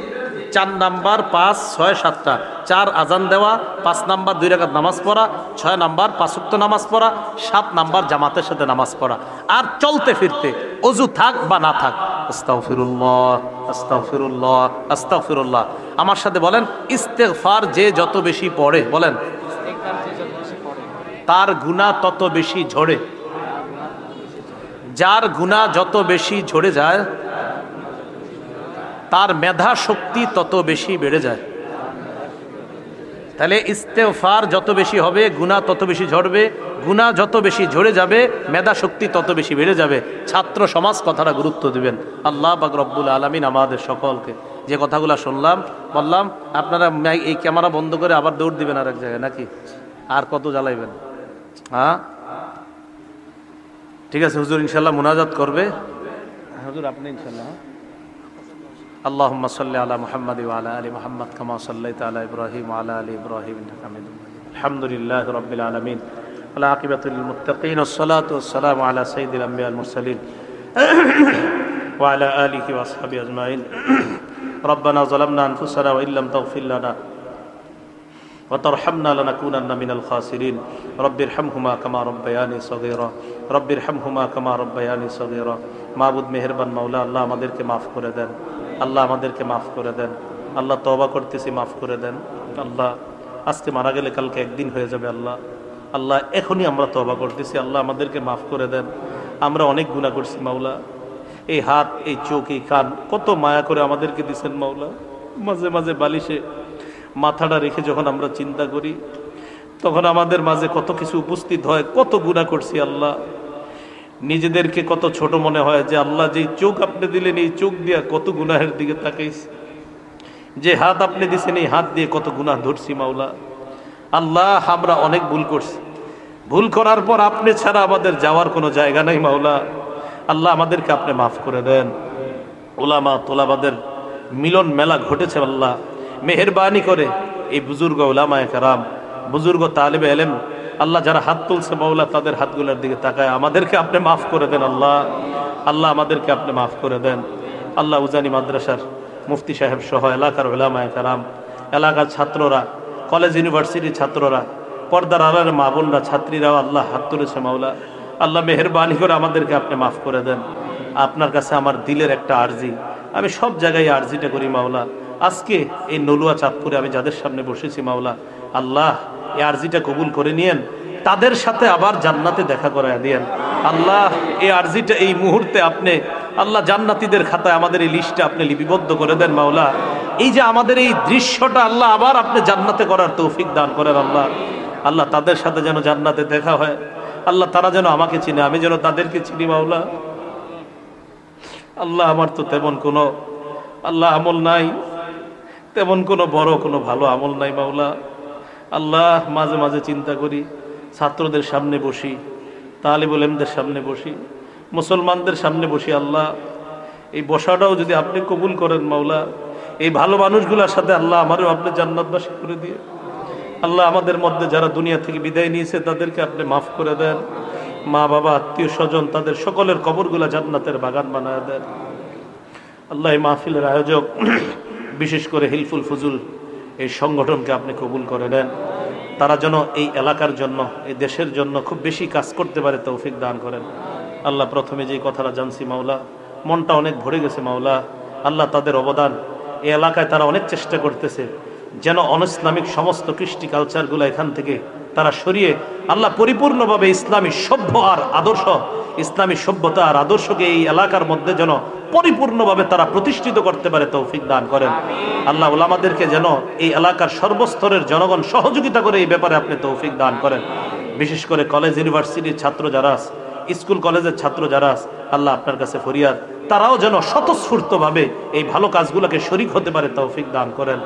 4 নাম্বার 5, 6, 7টা 4 আজান দেওয়া, 5 নাম্বার 2 রাকাত নামাজ পড়া, 6 নাম্বার 5 ওয়াক্ত নামাজ পড়া, 7 নাম্বার জামাতের সাথে নামাজ পড়া। আর চলতে ফিরতে অজু থাক বা না থাক আস্তাগফিরুল্লাহ, আস্তাগফিরুল্লাহ, আস্তাগফিরুল্লাহ। আমার সাথে বলেন, ইস্তেগফার যে যত বেশি পড়ে, বলেন, তার গুনাহ তত বেশি ঝরে। যার গুনাহ যত বেশি ঝরে যায়, তার মেধা শক্তি তত বেশি বেড়ে যায়। তাহলে ইস্তেগফার যত বেশি হবে, গুনাহ তত বেশি ঝরবে, গুনাহ যত বেশি ঝরে যাবে, মেধা শক্তি তত বেশি বেড়ে যাবে। ছাত্র সমাজ কথাটা গুরুত্ব দিবেন। আল্লাহ পাক রব্বুল আলামিন আমাদের সকলকে যে কথাগুলো শুনলাম বললাম, আপনারা এই ক্যামেরা বন্ধ করে আবার দৌড় দিবেন আর এক জায়গায়, নাকি আর কত জ্বালাইবেন? হ্যাঁ, ঠিক আছে। হুজুর ইনশাল্লাহ মুনাজাত করবে। হুজুর আপনি ইনশাল্লাহ। اللهم صل على محمد وعلى آل محمد كما صليت على إبراهيم وعلى آل إبراهيم إنك حميد مجيد. الحمد لله رب العالمين والعاقبة للمتقين والصلاة والسلام على سيد الأنبياء المرسلين وعلى آله وأصحابه أجمعين. ربنا ظلمنا أنفسنا وإن لم تغفر لنا وترحمنا لنكونن من الخاسرين. رب ارحمهما كما ربياني صغيرا رب ارحمهما كما ربياني صغيرا. মাবুদ মেহেরবান মাওলা, আল্লাহ আমাদেরকে মাফ করে দেন, আল্লাহ আমাদেরকে মাফ করে দেন, আল্লাহ তওবা করতেছি, মাফ করে দেন। আল্লাহ আজকে মারা গেলে কালকে একদিন হয়ে যাবে। আল্লাহ আল্লাহ এখনই আমরা তওবা করতেছি, আল্লাহ আমাদেরকে মাফ করে দেন। আমরা অনেক গুনাহ করছি মাওলা। এই হাত, এই চোখ, এই কান কত মায়া করে আমাদেরকে দিছেন মাওলা। মাঝে মাঝে বালিশে মাথাটা রেখে যখন আমরা চিন্তা করি, তখন আমাদের মাঝে কত কিছু উপস্থিত হয়, কত গুনাহ করছি আল্লাহ। নিজেদেরকে কত ছোট মনে হয় যে আল্লাহ যেই চোখ আপনি দিলেন, এই চোখ দিয়া কত গুনাহের দিকে তাকাইছি। যে হাত আপনি দিছেন, এই হাত দিয়ে কত গুনাহ ধরছি মাওলা। আল্লাহ আমরা অনেক ভুল করছি। ভুল করার পর আপনি ছাড়া আমাদের যাওয়ার কোনো জায়গা নাই মাওলা। আল্লাহ আমাদেরকে আপনি মাফ করে দেন। ওলামা তোলাবাদের মিলন মেলা ঘটেছে আল্লাহ, মেহেরবানি করে এই বুজুর্গ ওলামায়ে কেরাম, বুজুর্গ তালিবে ইলম আল্লাহ যারা হাত তুলছে মাওলা, তাদের হাতগুলোর দিকে তাকায় আমাদেরকে আপনি মাফ করে দেন। আল্লাহ আল্লাহ আমাদেরকে আপনি মাফ করে দেন। আল্লাহ উজানি মাদ্রাসার মুফতি সাহেব সহ এলাকার ওলামায়ে কেরাম, এলাকার ছাত্ররা, কলেজ ইউনিভার্সিটির ছাত্ররা, পর্দার আড়ালে মা বোনরা, ছাত্রীরাও আল্লাহ হাত তুলেছে মাওলা। আল্লাহ মেহেরবানি করে আমাদেরকে আপনি মাফ করে দেন। আপনার কাছে আমার দিলের একটা আরজি, আমি সব জায়গায় আরজিটা করি মাওলা। আজকে এই নলুয়া চাঁদপুরে আমি যাদের সামনে বসেছি মাওলা, আল্লাহ এই আরজিটা কবুল করে নিয়েন, তাদের সাথে আবার জান্নাতে দেখা করায় দিয়েন। আল্লাহ এই আরজিটা এই মুহূর্তে আপনি আল্লাহ জান্নাতীদের খাতায় আমাদের এই লিস্টে আপনি লিপিবদ্ধ করে দেন মাওলা। এই যে আমাদের এই দৃশ্যটা আল্লাহ আবার আপনি জান্নাতে করার তৌফিক দান করেন আল্লাহ। আল্লাহ তাদের সাথে যেন জান্নাতে দেখা হয়। আল্লাহ তারা যেন আমাকে চিনে, আমি যেন তাদেরকে চিনি মাওলা। আল্লাহ আমার তো তেমন কোনো আল্লাহ আমল নাই, তেমন কোনো বড় কোনো ভালো আমল নাই মাওলা। আল্লাহ মাঝে মাঝে চিন্তা করি, ছাত্রদের সামনে বসি, তালিবুল ইলমদের সামনে বসি, মুসলমানদের সামনে বসি। আল্লাহ এই বসাটাও যদি আপনি কবুল করেন মাওলা, এই ভালো মানুষগুলোর সাথে আল্লাহ আমারও আপনি জান্নাতবাসী করে দিয়ে। আল্লাহ আমাদের মধ্যে যারা দুনিয়া থেকে বিদায় নিয়েছে তাদেরকে আপনি মাফ করে দেন। মা বাবা, আত্মীয় স্বজন, তাদের সকলের কবরগুলা জান্নাতের বাগান বানায় দেন। আল্লাহ এই মাহফিলের আয়োজক, বিশেষ করে হিলফুল ফুজুল এই সংগঠনকে আপনি কবুল করে নেন। তারা যেন এই এলাকার জন্য, এই দেশের জন্য খুব বেশি কাজ করতে পারে তৌফিক দান করেন। আল্লাহ প্রথমে যেই কথাটা জানছি মাওলা, মনটা অনেক ভরে গেছে মাওলা। আল্লাহ তাদের অবদান, এই এলাকায় তারা অনেক চেষ্টা করতেছে যেন অনইসলামিক সমস্ত কৃষ্টি কালচারগুলো এখান থেকে তারা সরিয়ে আল্লাহ পরিপূর্ণভাবে ইসলামী সভ্য আর আদর্শ, ইসলামী সভ্যতা আর আদর্শকে এই এলাকার মধ্যে যেন পরিপূর্ণভাবে তারা প্রতিষ্ঠিত করতে পারে তৌফিক দান করেন। আল্লাহ ওলামাদেরকে যেন এই এলাকার সর্বস্তরের জনগণ সহযোগিতা করে এই ব্যাপারে আপনি তৌফিক দান করেন। বিশেষ করে কলেজ ইউনিভার্সিটির ছাত্র যারা আছে, স্কুল কলেজের ছাত্র যারা আছে, আল্লাহ আপনার কাছে ফরিয়াদ, তারাও যেন স্বতঃস্ফূর্তভাবে এই ভালো কাজগুলোকে শরীক হতে পারে তৌফিক দান করেন।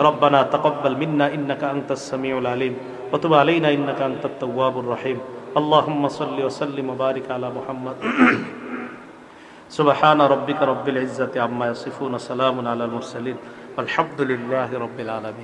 রব্বানা তাকাব্বাল মিন্না ইন্নাকা আনতাস সামিউল আলিম ওয়া তুব আলাইনা ইন্নাকা আনতাত তাওয়াবুর রহিম। আল্লাহুম্মা সাল্লি ওয়া সাল্লিম ওয়া বারিক আলা মুহাম্মদ। সুবহানা রাব্বিকা রাব্বিল ইজ্জাতি আম্মা ইয়াসিফুন ওয়া সালামুন আলাল মুরসালিন ওয়ালহামদুলিল্লাহি রাব্বিল আলামিন।